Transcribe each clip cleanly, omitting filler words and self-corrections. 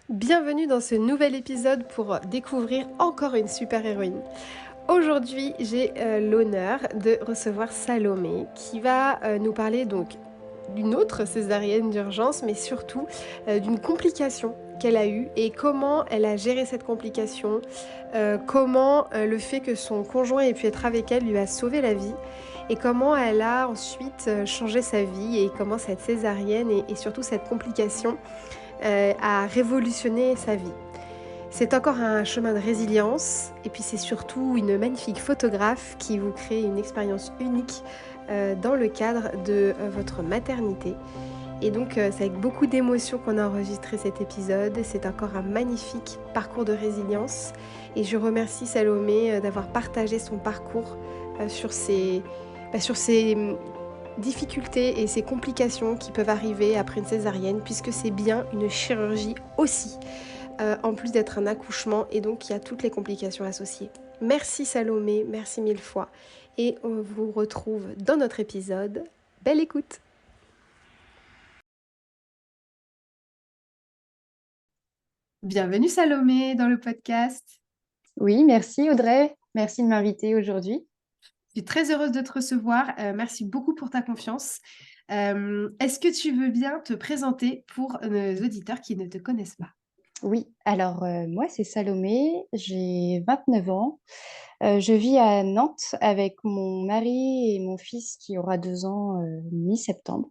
Bienvenue dans ce nouvel épisode pour découvrir encore une super-héroïne. Aujourd'hui, j'ai l'honneur de recevoir Salomé qui va nous parler donc d'une autre césarienne d'urgence, mais surtout d'une complication qu'elle a eue et comment elle a géré cette complication, comment le fait que son conjoint ait pu être avec elle lui a sauvé la vie et comment elle a ensuite changé sa vie et comment cette césarienne et surtout cette complication a révolutionné sa vie. C'est encore un chemin de résilience et puis c'est surtout une magnifique photographe qui vous crée une expérience unique dans le cadre de votre maternité. Et donc c'est avec beaucoup d'émotion qu'on a enregistré cet épisode. C'est encore un magnifique parcours de résilience et je remercie Salomé d'avoir partagé son parcours sur ces difficultés et ces complications qui peuvent arriver après une césarienne puisque c'est bien une chirurgie aussi, en plus d'être un accouchement et donc il y a toutes les complications associées. Merci Salomé, merci mille fois et on vous retrouve dans notre épisode. Belle écoute! Bienvenue Salomé dans le podcast. Oui, merci Audrey. Merci de m'inviter aujourd'hui. Je suis très heureuse de te recevoir. Merci beaucoup pour ta confiance. Est-ce que tu veux bien te présenter pour nos auditeurs qui ne te connaissent pas? Oui, alors moi c'est Salomé, j'ai 29 ans. Je vis à Nantes avec mon mari et mon fils qui aura 2 ans mi-septembre.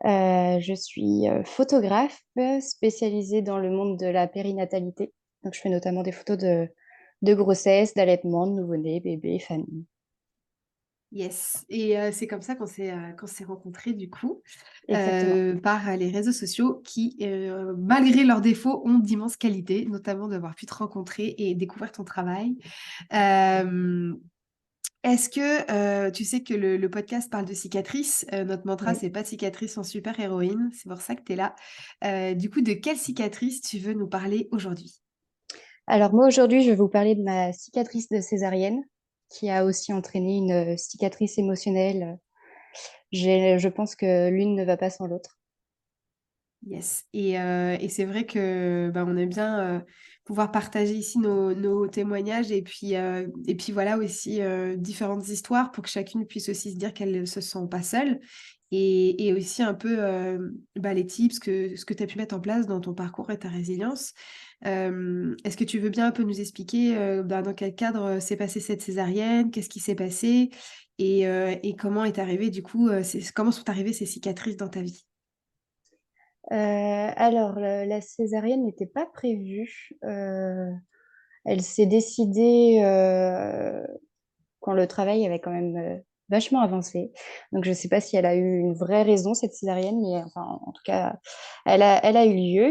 Je suis photographe spécialisée dans le monde de la périnatalité. Donc je fais notamment des photos de grossesse, d'allaitement, de nouveau-né, bébé, famille. Yes, et c'est comme ça qu'on s'est rencontrés du coup, Exactement. par les réseaux sociaux qui, malgré leurs défauts, ont d'immenses qualités, notamment d'avoir pu te rencontrer et découvrir ton travail. Hem, est-ce que, tu sais que le podcast parle de cicatrices, notre mantra Oui. c'est pas de cicatrices sans super héroïne, c'est pour ça que tu es là. Du coup, de quelle cicatrice tu veux nous parler aujourd'hui? Alors moi aujourd'hui, je vais vous parler de ma cicatrice de césarienne qui a aussi entraîné une cicatrice émotionnelle. Je pense que l'une ne va pas sans l'autre. Yes, et c'est vrai que, bah, on aime bien, pouvoir partager ici nos témoignages et puis voilà aussi, différentes histoires pour que chacune puisse aussi se dire qu'elle ne se sent pas seule et aussi un peu, bah, les tips ce que tu as pu mettre en place dans ton parcours et ta résilience. Est-ce que tu veux bien un peu nous expliquer, bah, dans quel cadre, s'est passée cette césarienne? Qu'est-ce qui s'est passé? Et comment est arrivé du coup, comment sont arrivées ces cicatrices dans ta vie? Alors la césarienne n'était pas prévue. Elle s'est décidée, quand le travail avait quand même, vachement avancé. Donc je ne sais pas si elle a eu une vraie raison cette césarienne, mais enfin, en tout cas, elle a eu lieu.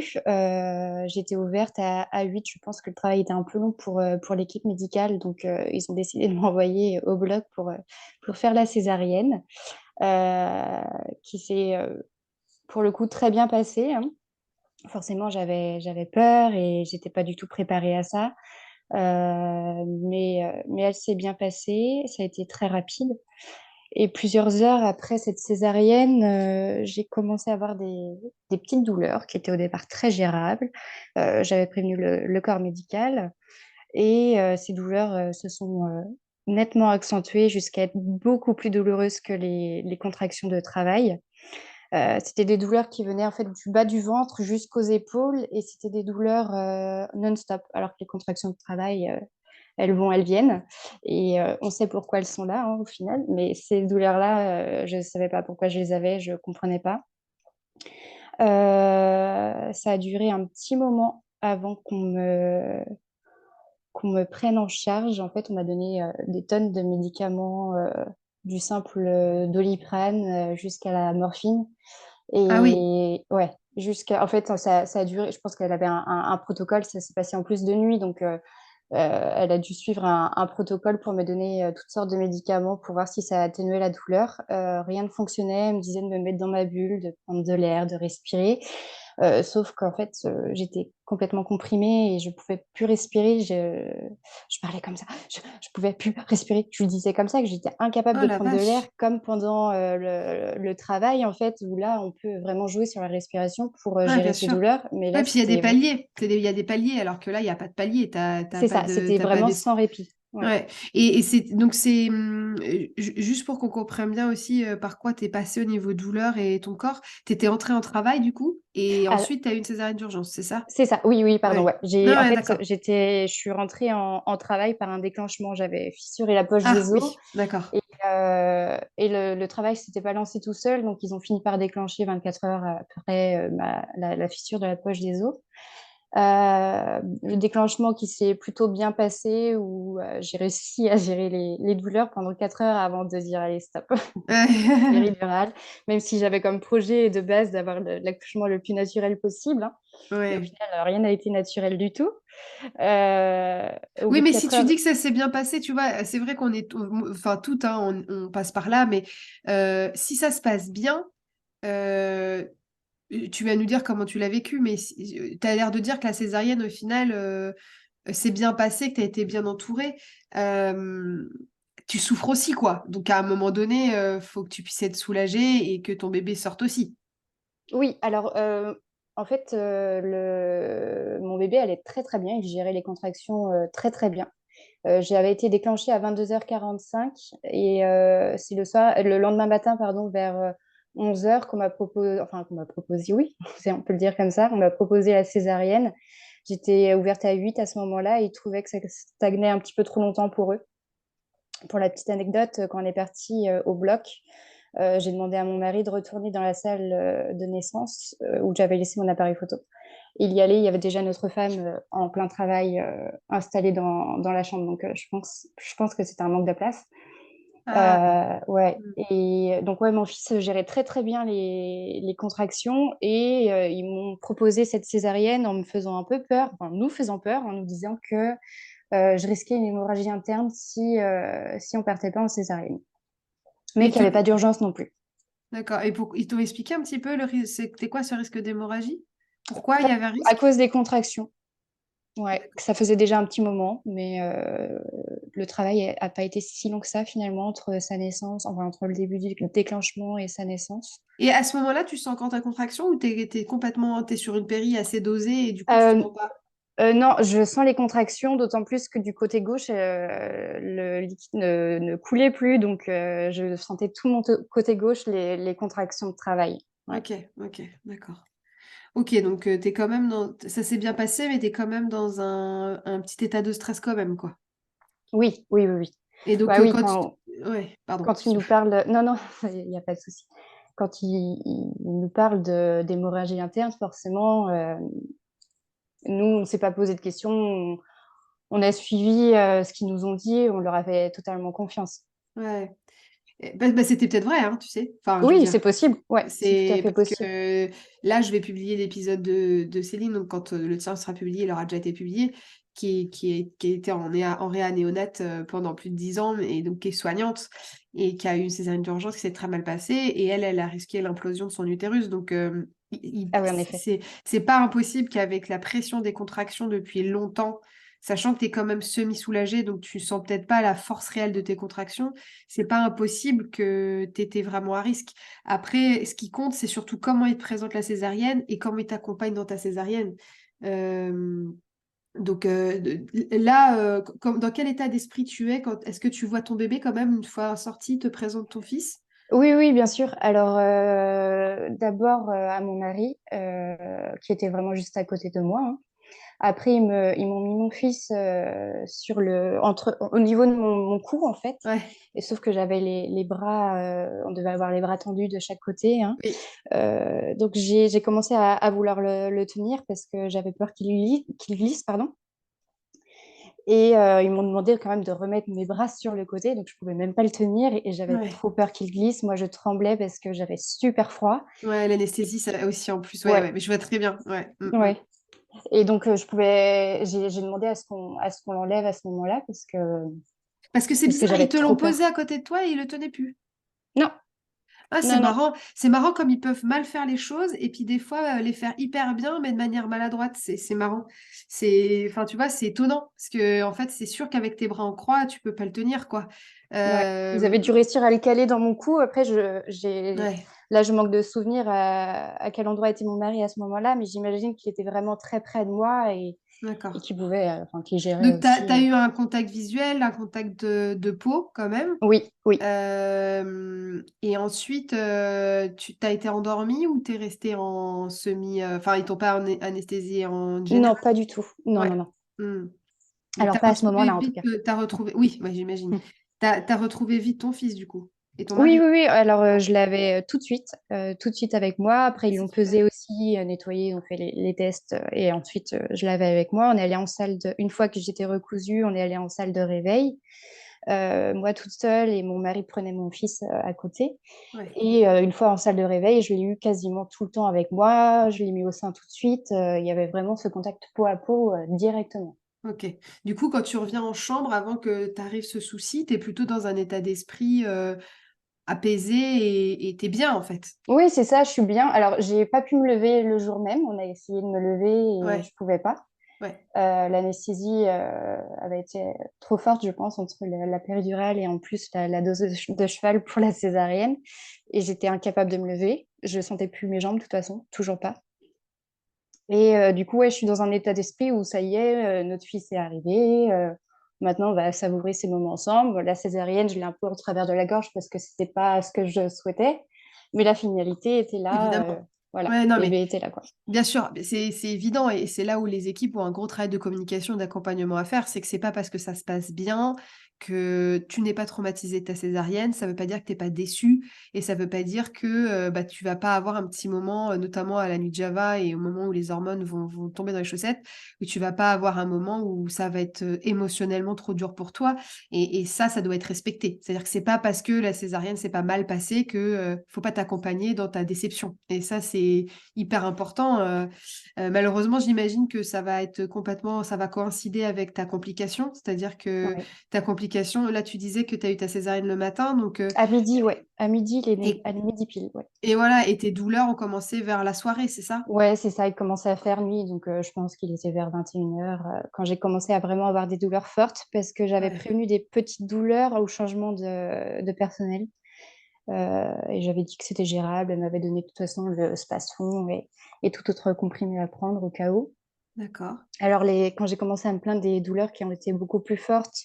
J'étais ouverte à 8. Je pense que le travail était un peu long pour l'équipe médicale, donc ils ont décidé de m'envoyer au bloc pour faire la césarienne, qui s'est, pour le coup très bien passée, hein. Forcément, j'avais peur et j'étais pas du tout préparée à ça. Mais elle s'est bien passée, ça a été très rapide et plusieurs heures après cette césarienne, j'ai commencé à avoir des petites douleurs qui étaient au départ très gérables. J'avais prévenu le corps médical et ces douleurs, se sont, nettement accentuées jusqu'à être beaucoup plus douloureuses que les contractions de travail. C'était des douleurs qui venaient en fait du bas du ventre jusqu'aux épaules et c'était des douleurs, non-stop. Alors que les contractions de travail, elles vont, elles viennent et on sait pourquoi elles sont là, hein, au final. Mais ces douleurs-là, je ne savais pas pourquoi je les avais, je ne comprenais pas. Ça a duré un petit moment avant qu'on me prenne en charge. En fait, on m'a donné, des tonnes de médicaments, du simple, Doliprane, jusqu'à la morphine. Ah oui. Et ouais, jusqu'à en fait, ça a duré, je pense qu'elle avait un protocole, ça s'est passé en plus de nuit, donc elle a dû suivre un protocole pour me donner, toutes sortes de médicaments pour voir si ça atténuait la douleur. Rien ne fonctionnait, elle me disait de me mettre dans ma bulle, de prendre de l'air, de respirer. Sauf qu'en fait, j'étais complètement comprimée et je pouvais plus respirer. Je parlais comme ça, je pouvais plus respirer. Je lui disais comme ça que j'étais incapable Oh de la prendre de l'air, vache. comme pendant le travail, en fait, où là, on peut vraiment jouer sur la respiration pour Ouais, gérer bien ses sûr. douleurs. Mais Ouais, là, puis il y a des paliers. Il y a des paliers, alors que là, il n'y a pas de palier. c'est ça, c'était T'as pas vraiment des... sans répit. Ouais. Ouais. Et c'est donc c'est juste pour qu'on comprenne bien aussi par quoi t'es passé au niveau douleur et ton corps. T'étais entré en travail du coup, et Alors, ensuite t'as eu une césarienne d'urgence, c'est ça? c'est ça, oui, oui, pardon, Ouais. ouais. Non, En ouais, fait, d'accord. je suis rentrée en travail par un déclenchement. J'avais fissuré la poche Ah des os. oui, d'accord. Et le travail ne s'était pas lancé tout seul, donc ils ont fini par déclencher 24 heures après la fissure de la poche des os. Le décllenchement qui s'est plutôt bien passé, où j'ai réussi à gérer les douleurs pendant 4 heures avant de dire allez, stop, péridurale, même si j'avais comme projet de base d'avoir l'accouchement le plus naturel possible, hein. Mais au Ouais. final, rien n'a été naturel du tout. Euh, Au Oui, bout de mais si 4 tu heures, dis que ça s'est bien passé, tu vois, c'est vrai qu'on est, enfin tout, hein, on passe par là, mais si ça se passe bien, euh, tu vas nous dire comment tu l'as vécu, mais tu as l'air de dire que la césarienne, au final, s'est bien passé, que tu as été bien entourée. Euh, Tu souffres aussi, quoi. Donc à un moment donné, faut que tu puisses être soulagée et que ton bébé sorte aussi. oui, alors en fait, mon bébé allait très très bien, il gérait les contractions très très bien. J'avais été déclenchée à 22h45 et c'est le lendemain matin, pardon, vers 11h qu'on m'a proposé, enfin qu'on m'a proposé, oui, on peut le dire comme ça, on m'a proposé la césarienne. J'étais ouverte à 8 à ce moment-là et ils trouvaient que ça stagnait un petit peu trop longtemps pour eux. Pour la petite anecdote, quand on est parti au bloc, j'ai demandé à mon mari de retourner dans la salle de naissance où j'avais laissé mon appareil photo. Il y allait, il y avait déjà notre femme en plein travail installée dans la chambre. Donc, je pense que c'était un manque de place. Ah, Ouais. mm. Et donc, ouais, mon fils gérait très, très bien les contractions et ils m'ont proposé cette césarienne en me faisant un peu peur, enfin, nous faisant peur, en nous disant que je risquais une hémorragie interne si on partait pas en césarienne, mais Et qu'il n'y te- avait pas d'urgence non plus. D'accord. Et ils t'ont expliqué un petit peu le risque, c'était quoi ce risque d'hémorragie? Pourquoi il y avait un À risque? cause des contractions, ouais, que ça faisait déjà un petit moment, mais le travail n'a pas été si long que ça finalement entre sa naissance, enfin entre le début du déclenchement et sa naissance. Et à ce moment-là, tu sens quand ta contraction ou t'es complètement, t'es sur une péri assez dosée et du coup tu Euh, sens pas? non, je sens les contractions, d'autant plus que du côté gauche, le liquide ne coulait plus, donc je sentais tout mon côté gauche les contractions de travail. Ouais. Ok, ok, d'accord. Ok, donc t'es quand même dans, ça s'est bien passé, mais t'es quand même dans un petit état de stress quand même, quoi. Oui, oui, oui, oui. Et donc Bah oui, quand ouais, pardon. quand il nous parle, non, non, il n'y a pas de souci. Quand il nous parle d'hémorragie interne, forcément, nous, on ne s'est pas posé de questions. On a suivi ce qu'ils nous ont dit et on leur a fait totalement confiance. Ouais. C'était peut-être vrai, hein, tu sais. Enfin, je veux Oui, dire, c'est possible. Ouais, c'est tout à c'est fait parce que possible. là, je vais publier l'épisode de Céline, donc quand le tien sera publié, il aura déjà été publié, qui a été en réa néonate pendant plus de 10 ans, et donc qui est soignante, et qui a eu une césarienne d'urgence qui s'est très mal passée, et elle a risqué l'implosion de son utérus. Donc, Ah oui, en effet. c'est pas impossible qu'avec la pression des contractions depuis longtemps, sachant que tu es quand même semi-soulagée, donc tu sens peut-être pas la force réelle de tes contractions, c'est pas impossible que tu étais vraiment à risque. Après, ce qui compte, c'est surtout comment il te présente la césarienne et comment il t'accompagne dans ta césarienne. Euh, Là, dans quel état d'esprit tu es quand est-ce que tu vois ton bébé quand même une fois sorti, il te présente ton fils? Oui, oui, bien sûr. Alors, d'abord à mon mari, qui était vraiment juste à côté de moi, hein. Après, ils m'ont mis mon fils au niveau de mon cou, en fait. Ouais, Et sauf que j'avais les bras, on devait avoir les bras tendus de chaque côté, hein. oui. Donc, j'ai commencé à vouloir le tenir parce que j'avais peur qu'il glisse, pardon. Et ils m'ont demandé quand même de remettre mes bras sur le côté, donc je pouvais même pas le tenir et j'avais Ouais. trop peur qu'il glisse. Moi, je tremblais parce que j'avais super froid. Ouais, l'anesthésie, ça aussi en plus. Ouais, Ouais, ouais, mais je vois très bien. Ouais. Mm, mm. ouais. Et donc, j'ai demandé à ce qu'on l'enlève à ce moment-là Parce que c'est parce que bizarre, ils j'avais te l'ont trop posé peur. à côté de toi et ils le tenaient plus. Non, Ah, Non, non, c'est marrant comme ils peuvent mal faire les choses et puis des fois les faire hyper bien, mais de manière maladroite. C'est marrant. Enfin, tu vois, c'est étonnant parce que en fait, c'est sûr qu'avec tes bras en croix, tu peux pas le tenir, quoi. ouais. Ils avaient Euh, dû réussir à le caler dans mon cou. Après, ouais, là, je manque de souvenirs à quel endroit était mon mari à ce moment-là, mais j'imagine qu'il était vraiment très près de moi et d'accord. qu'il pouvait, enfin, qu'il gérait Donc, aussi. t'as eu un contact visuel, un contact de peau quand même. Oui, oui. Et ensuite, tu t'as été endormi ou t'es resté en semi... Enfin, ils t'ont pas anesthésié en général? Non, pas du tout. Non, Ouais. non, non. Hmm. Donc, Alors, pas à ce moment-là, en tout cas. t'as retrouvé... Oui, ouais, j'imagine. T'as retrouvé vite ton fils, du coup, et ton Oui, mari. oui, oui. Alors, je l'avais tout de suite avec moi. Après, ils C'est l'ont super. pesé aussi, nettoyé, ils ont fait les tests. Et ensuite, je l'avais avec moi. On est allé en une fois que j'étais recousue, on est allé en salle de réveil. Moi, toute seule, et mon mari prenait mon fils à côté. Ouais. Et une fois en salle de réveil, je l'ai eu quasiment tout le temps avec moi. Je l'ai mis au sein tout de suite. Il y avait vraiment ce contact peau à peau directement. Ok. Du coup, quand tu reviens en chambre, avant que t'arrives ce souci, t'es plutôt dans un état d'esprit apaisé et t'es bien, en fait. Oui, c'est ça, je suis bien. Alors, j'ai pas pu me lever le jour même. On a essayé de me lever et je Ouais. pouvais pas. Ouais. L'anesthésie avait été trop forte, je pense, entre la péridurale et en plus la dose de cheval pour la césarienne. Et j'étais incapable de me lever. Je sentais plus mes jambes, de toute façon, toujours pas. Et du coup, ouais, je suis dans un état d'esprit où ça y est, notre fils est arrivé. Maintenant, on va savourer ces moments ensemble. La césarienne, je l'ai un peu au travers de la gorge parce que c'était pas ce que je souhaitais. Mais la finalité était là. Évidemment. Voilà, Ouais, non, mais bébé était là, quoi. bien sûr, mais c'est évident et c'est là où les équipes ont un gros travail de communication, d'accompagnement à faire. C'est que c'est pas parce que ça se passe bien que tu n'es pas traumatisé de ta césarienne. Ça veut pas dire que t'es pas déçu et ça veut pas dire que bah, tu vas pas avoir un petit moment, notamment à la nuit de Java et au moment où les hormones vont tomber dans les chaussettes, où tu vas pas avoir un moment où ça va être émotionnellement trop dur pour toi. Et ça doit être respecté. C'est-à-dire que c'est pas parce que la césarienne s'est pas mal passée que faut pas t'accompagner dans ta déception. Et ça, c'est hyper important. Malheureusement, j'imagine que ça va coïncider avec ta complication, c'est-à-dire que Ouais. ta complication, là, tu disais que tu as eu ta césarienne le matin, donc À midi, ouais. À midi, il est né. et, À midi pile, ouais. et voilà, et tes douleurs ont commencé vers la soirée, c'est ça? Ouais, c'est ça, il commençait à faire nuit, donc je pense qu'il était vers 21h quand j'ai commencé à vraiment avoir des douleurs fortes parce que j'avais Ouais, prévenu des petites douleurs au changement de personnel. Et j'avais dit que c'était gérable. Elle m'avait donné de toute façon le Spasfon et tout autre comprimé à prendre au cas où. d'accord. Alors, quand j'ai commencé à me plaindre des douleurs qui ont été beaucoup plus fortes,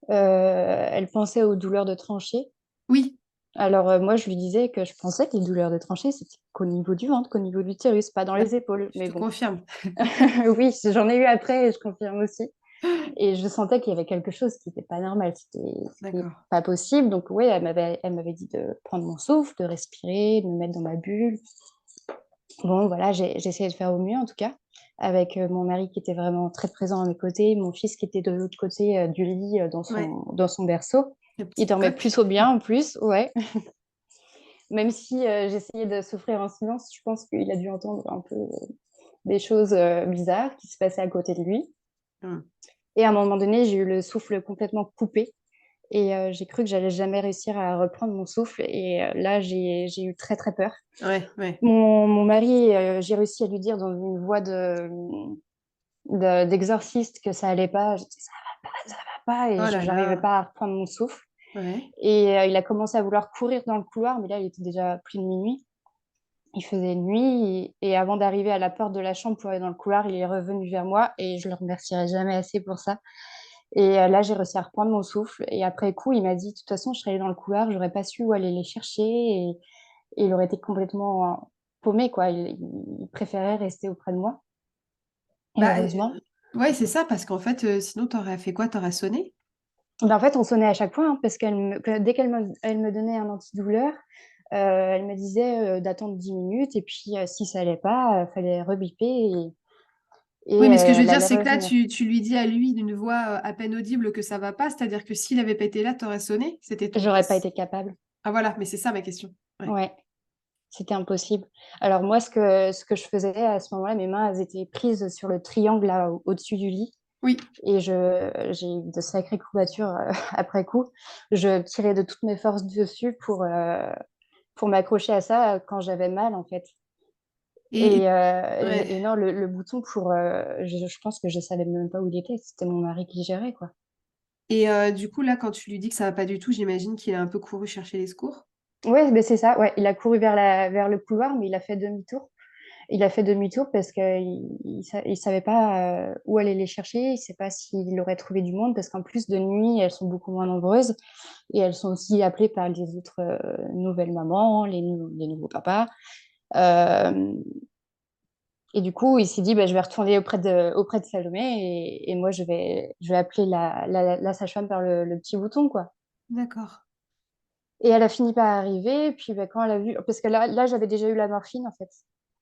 elle pensait aux douleurs de tranchée. Oui, Alors, moi, je lui disais que je pensais que les douleurs de tranchée, c'était qu'au niveau du ventre, qu'au niveau de l'utérus, pas dans bah, les épaules. je Mais te bon, confirme. oui, j'en ai eu après et je confirme aussi. Et je sentais qu'il y avait quelque chose qui n'était pas normal, c'était D'accord. pas possible. Donc, oui, elle m'avait dit de prendre mon souffle, de respirer, de me mettre dans ma bulle. Bon, voilà, j'ai essayé de faire au mieux en tout cas, avec mon mari qui était vraiment très présent à mes côtés, mon fils qui était de l'autre côté du lit dans Ouais, son berceau. le Il petit dormait coq. plutôt bien en plus, ouais. Même si j'essayais de souffrir en silence, je pense qu'il a dû entendre un peu des choses bizarres qui se passaient à côté de lui. Hmm. Et à un moment donné, j'ai eu le souffle complètement coupé. Et j'ai cru que j'allais jamais réussir à reprendre mon souffle. Et là, j'ai eu très, très peur. Ouais, ouais. Mon mari, j'ai réussi à lui dire dans une voix d'exorciste que ça allait pas. Je dis ça va pas, et Oh je là n'arrivais là. pas à reprendre mon souffle. Ouais. Et il a commencé à vouloir courir dans le couloir, mais là, il était déjà plus de minuit. Il faisait nuit, et avant d'arriver à la porte de la chambre pour aller dans le couloir, il est revenu vers moi et je le remercierai jamais assez pour ça. Et là, j'ai réussi à reprendre mon souffle. Et après coup, il m'a dit, de toute façon, je serais allée dans le couloir, j'aurais pas su où aller les chercher. Et il aurait été complètement paumé, quoi. Il préférait rester auprès de moi. Et Bah, heureusement. ouais, c'est ça, parce qu'en fait, sinon, t'aurais fait quoi? T'aurais sonné? Ben, en fait, on sonnait à chaque fois, hein, parce dès qu'elle me donnait un antidouleur, elle me disait d'attendre 10 minutes. Et puis, si ça allait pas, il fallait rebiper Oui, et mais ce que je veux elle dire, allait c'est que là, revenir. tu lui dis à lui d'une voix à peine audible que ça va pas, c'est-à-dire que s'il avait pas été là, t'aurais sonné, c'était ton J'aurais pas fils. été capable. Ah voilà, mais c'est ça ma question. Ouais. Ouais, c'était impossible. Alors moi, ce que je faisais à ce moment-là, mes mains, elles étaient prises sur le triangle là, au-dessus du lit. Oui, Et j'ai eu de sacrées courbatures après coup. Je tirais de toutes mes forces dessus pour m'accrocher à ça quand j'avais mal, en fait. Et ouais. Et non, le bouton pour... je pense que je savais même pas où il était. C'était mon mari qui gérait, quoi. Et du coup, là, quand tu lui dis que ça va pas du tout, j'imagine qu'il a un peu couru chercher les secours. Ouais, ben c'est ça. Ouais, il a couru vers le couloir, mais il a fait demi-tour. Il a fait demi-tour parce qu'il savait pas où aller les chercher. Il sait pas s'il aurait trouvé du monde parce qu'en plus de nuit, elles sont beaucoup moins nombreuses et elles sont aussi appelées par les autres nouvelles mamans, les nouveaux papas. Euh, et du coup, il s'est dit, bah, je vais retourner auprès de Salomé et moi, je vais appeler la sage-femme par le petit bouton, quoi. D'accord. Et elle a fini par arriver. Et puis, bah, quand elle a vu, parce que là j'avais déjà eu la morphine, en fait.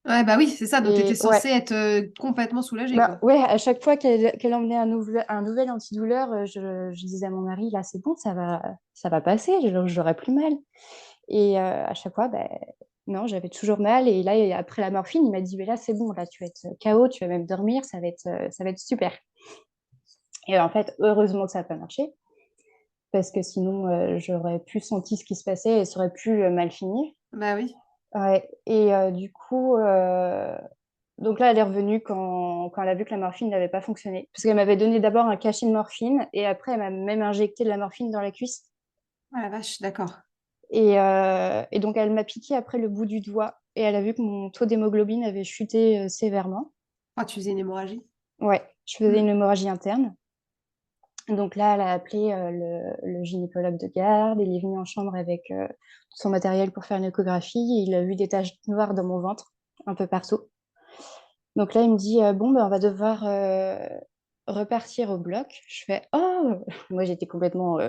Ouais, bah oui, c'est ça. Donc, tu étais Et ouais, censée être complètement soulagée, bah quoi. ouais, à chaque fois qu'elle emmenait un nouvel antidouleur, je disais à mon mari, là, c'est bon, ça va passer, j'aurai plus mal. Et à chaque fois, bah, non, j'avais toujours mal. Et là, après la morphine, il m'a dit, mais là, c'est bon, là, tu vas être KO, tu vas même dormir, ça va être super. Et en fait, heureusement que ça n'a pas marché, parce que sinon, j'aurais plus senti ce qui se passait et ça aurait pu mal finir. Bah oui. Ouais. Et du coup, donc là, elle est revenue quand elle a vu que la morphine n'avait pas fonctionné. Parce qu'elle m'avait donné d'abord un cachet de morphine et après, elle m'a même injecté de la morphine dans la cuisse. Ah la vache, d'accord. Et donc, elle m'a piqué après le bout du doigt et elle a vu que mon taux d'hémoglobine avait chuté sévèrement. Ah, tu faisais une hémorragie. Ouais, je faisais Hmm. une hémorragie interne. Donc là, elle a appelé le gynécologue de garde. Il est venu en chambre avec tout son matériel pour faire une échographie. Et il a vu des taches noires dans mon ventre, un peu partout. Donc là, il me dit, bon, ben, on va devoir repartir au bloc. Je fais, oh, moi j'étais complètement,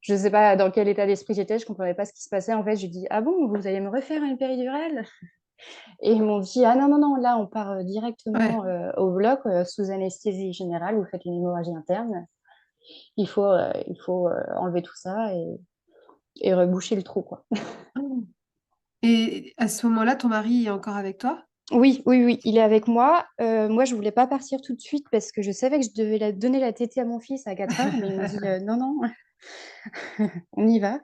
je ne sais pas dans quel état d'esprit j'étais, je ne comprenais pas ce qui se passait. En fait, je dis, ah bon, vous allez me refaire une péridurale? Et ils m'ont dit, ah non, non, non, là, on part Ouais. directement au bloc sous anesthésie générale, vous faites une hémorragie interne. Il faut enlever tout ça et reboucher le trou, quoi. Et à ce moment-là, ton mari est encore avec toi? Oui, oui, oui, il est avec moi. Moi, je voulais pas partir tout de suite parce que je savais que je devais donner la tétée à mon fils à 4 heures, mais il m'a dit non, non, on y va.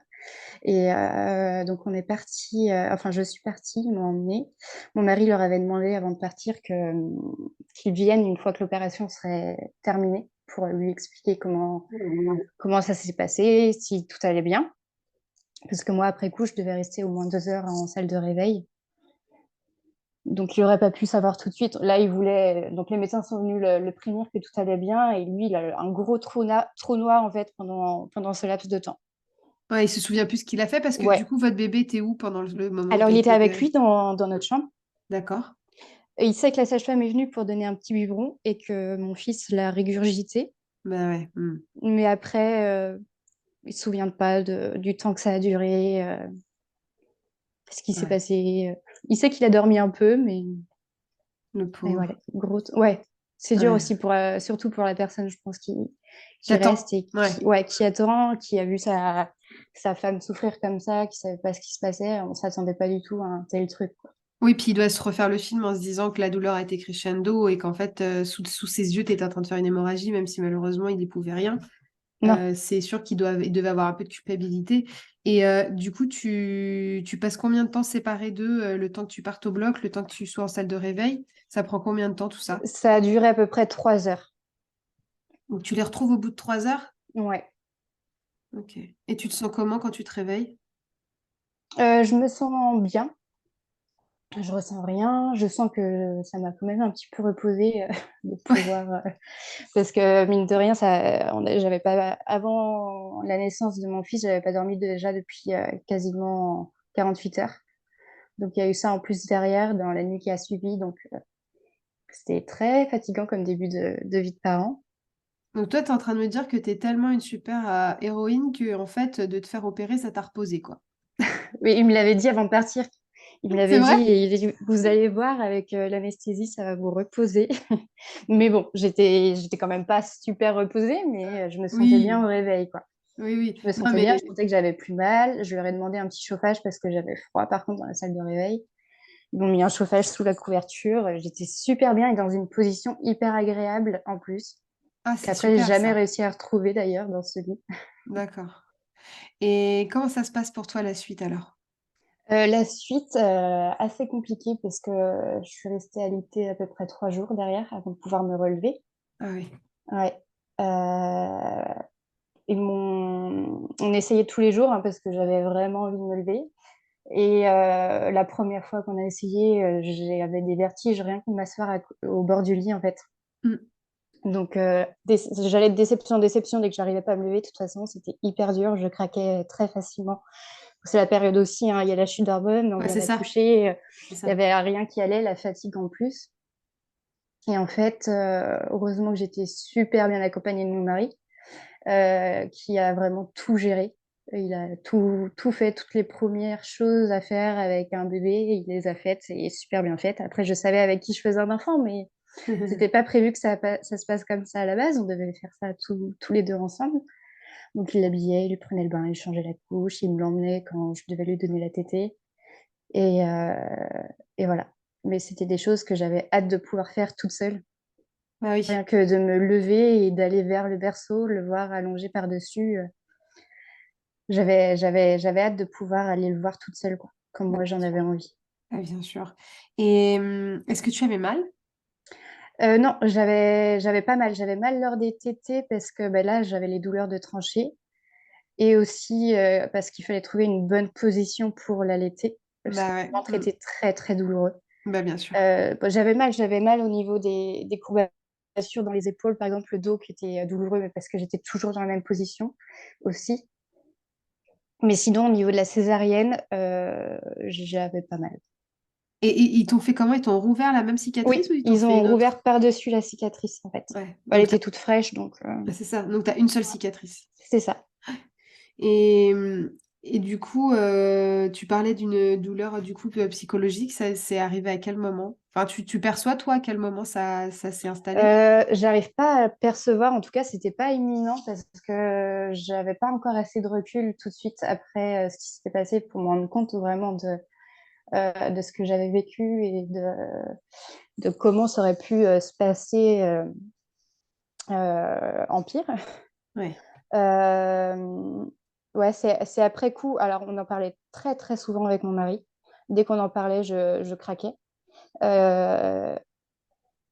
Et donc, on est parti, enfin, je suis partie, ils m'ont emmenée. Mon mari leur avait demandé avant de partir qu'ils viennent une fois que l'opération serait terminée pour lui expliquer comment ça s'est passé, si tout allait bien. Parce que moi, après coup, je devais rester au moins 2 heures en salle de réveil. Donc, il n'aurait pas pu savoir tout de suite. Là, il voulait. Donc, les médecins sont venus le prévenir que tout allait bien. Et lui, il a un gros trou noir, en fait, pendant ce laps de temps. Ouais, il se souvient plus ce qu'il a fait parce que du Ouais. coup, votre bébé était où pendant le moment où Alors, tu as il était été avec opérée? lui dans notre chambre. D'accord. Et il sait que la sage-femme est venue pour donner un petit biberon et que mon fils l'a régurgité. Bah ouais. Hmm. Mais après, il ne se souvient pas du temps que ça a duré, ce qui s'est Ouais. passé. Il sait qu'il a dormi un peu, Le mais voilà, pauvre. ouais, c'est dur Ouais. aussi surtout pour la personne, je pense, qui T'attends. reste et Ouais. qui attend, qui a vu sa femme souffrir comme ça, qui savait pas ce qui se passait. On s'attendait pas du tout à un tel truc, quoi. Oui, puis il doit se refaire le film en se disant que la douleur a été crescendo et qu'en fait, sous ses yeux, tu étais en train de faire une hémorragie, même si malheureusement, il n'y pouvait rien. Non, C'est sûr il devait avoir un peu de culpabilité. Et du coup, tu passes combien de temps séparé d'eux, le temps que tu partes au bloc, le temps que tu sois en salle de réveil? Ça prend combien de temps tout ça? ça a duré à peu près 3 heures. Donc tu les retrouves au bout de 3 heures? Ouais. Ok. Et tu te sens comment quand tu te réveilles? Je me sens bien. Je ressens rien. Je sens que ça m'a quand même un petit peu reposée de pouvoir. Parce que mine de rien, j'avais pas, avant la naissance de mon fils, j'avais pas dormi déjà depuis quasiment 48 heures. Donc il y a eu ça en plus derrière dans la nuit qui a suivi. Donc c'était très fatigant comme début de vie de parent. Donc toi, tu es en train de me dire que tu es tellement une super héroïne que en fait, de te faire opérer, ça t'a reposé, quoi. Mais il me l'avait dit avant de partir. Il me C'est l'avait dit, vrai? il a dit, vous allez voir, avec l'anesthésie, ça va vous reposer. Mais bon, j'étais quand même pas super reposée, mais je me sentais bien Oui, au réveil, quoi. oui, oui. Je me Non, sentais bien, je mais sentais que j'avais plus mal. Je leur ai demandé un petit chauffage parce que j'avais froid, par contre, dans la salle de réveil. Ils m'ont mis un chauffage sous la couverture. J'étais super bien et dans une position hyper agréable en plus, ah, c'est qu'après, j'ai super jamais ça. réussi à retrouver d'ailleurs dans ce lit. D'accord. Et comment ça se passe pour toi la suite alors? La suite, assez compliquée parce que je suis restée alitée à peu près 3 jours derrière avant de pouvoir me relever. Ah oui. Ouais. On essayait tous les jours hein, parce que j'avais vraiment envie de me lever. Et la première fois qu'on a essayé, j'avais des vertiges rien que de m'asseoir au bord du lit en fait. Mm. Donc j'allais de déception en déception dès que j'arrivais pas à me lever. De toute façon, c'était hyper dur. Je craquais très facilement. C'est la période aussi, hein, il y a la chute d'hormones, donc Ouais, ça c'est m'a ça. touchée. C'est Il y ça. avait rien qui allait, la fatigue en plus. Et en fait, heureusement que j'étais super bien accompagnée de mon mari, qui a vraiment tout géré. Il a tout fait, toutes les premières choses à faire avec un bébé, il les a faites et super bien faites. Après, je savais avec qui je faisais un enfant, mais c'était pas prévu que ça se passe comme ça à la base. On devait faire ça tous les deux ensemble. Donc, il l'habillait, il lui prenait le bain, il changeait la couche, il me l'emmenait quand je devais lui donner la tétée. Et, euh, et voilà. Mais c'était des choses que j'avais hâte de pouvoir faire toute seule. Ah oui. Rien que de me lever et d'aller vers le berceau, le voir allongé par-dessus. J'avais hâte de pouvoir aller le voir toute seule, quoi, comme Bah, moi bien j'en avais sûr. envie. Ah, bien sûr. Et est-ce que tu avais mal? Non, j'avais pas mal. J'avais mal lors des tétées parce que ben là, j'avais les douleurs de tranchée et aussi parce qu'il fallait trouver une bonne position pour l'allaiter parce que Bah ouais. mon ventre Mm. était très, très douloureux. Bah bien sûr. Bon, j'avais mal au niveau des courbatures dans les épaules, par exemple, le dos qui était douloureux, mais parce que j'étais toujours dans la même position aussi. Mais sinon, au niveau de la césarienne, j'avais pas mal. Et ils t'ont fait comment? Ils t'ont rouvert la même cicatrice Oui, ou ils t'ont ils fait ont une autre? rouvert par-dessus la cicatrice, en fait. Ouais. Elle était toute fraîche, donc C'est ça. Donc t'as une seule cicatrice. c'est ça. Et, et du coup, tu parlais d'une douleur du coup psychologique. Ça c'est arrivé à quel moment? Enfin, tu perçois toi à quel moment ça s'est installé? J'arrive pas à percevoir, en tout cas, c'était pas imminent parce que j'avais pas encore assez de recul tout de suite après ce qui s'était passé pour me rendre compte vraiment de ce que j'avais vécu et de comment ça aurait pu se passer en pire. Ouais. Euh, ouais, c'est après coup. Alors, on en parlait très, très souvent avec mon mari. Dès qu'on en parlait, je craquais. Euh,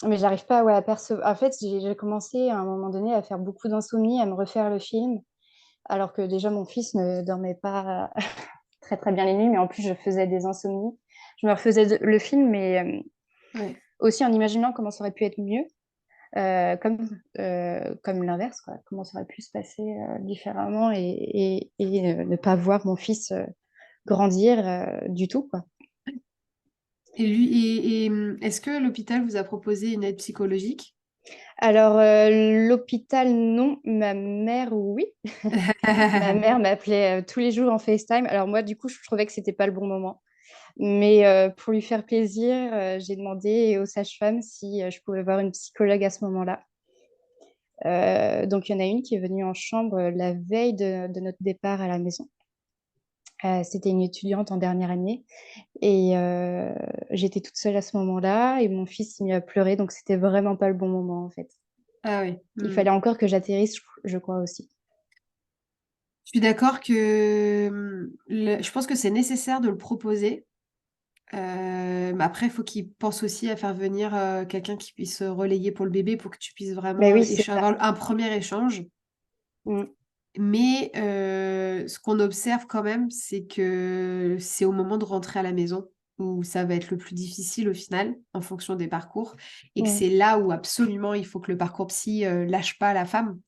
mais j'arrive pas ouais, à percevoir. En fait, j'ai commencé à un moment donné à faire beaucoup d'insomnie, à me refaire le film, alors que déjà mon fils ne dormait pas très, très bien les nuits, mais en plus, je faisais des insomnies. Je me refaisais le film, mais Ouais. aussi en imaginant comment ça aurait pu être mieux. Comme l'inverse, quoi. Comment ça aurait pu se passer différemment et ne pas voir mon fils grandir du tout, quoi. Est-ce que l'hôpital vous a proposé une aide psychologique? Alors, l'hôpital, non. Ma mère, oui. Ma mère m'appelait tous les jours en FaceTime. Alors moi, du coup, je trouvais que c'était pas le bon moment. Mais pour lui faire plaisir, j'ai demandé aux sages-femmes si je pouvais voir une psychologue à ce moment-là. Donc, il y en a une qui est venue en chambre la veille de notre départ à la maison. C'était une étudiante en dernière année et j'étais toute seule à ce moment-là et mon fils s'est mis à pleurer, donc c'était vraiment pas le bon moment en fait. Ah oui. Il Hmm. fallait encore que j'atterrisse, je crois aussi. Je suis d'accord que je pense que c'est nécessaire de le proposer. Mais après, il faut qu'il pense aussi à faire venir quelqu'un qui puisse relayer pour le bébé pour que tu puisses Mais vraiment oui, c'est ça. avoir un premier échange. Mm, Mais ce qu'on observe quand même, c'est que c'est au moment de rentrer à la maison où ça va être le plus difficile au final, en fonction des parcours, et que mm, c'est là où absolument il faut que le parcours psy lâche pas la femme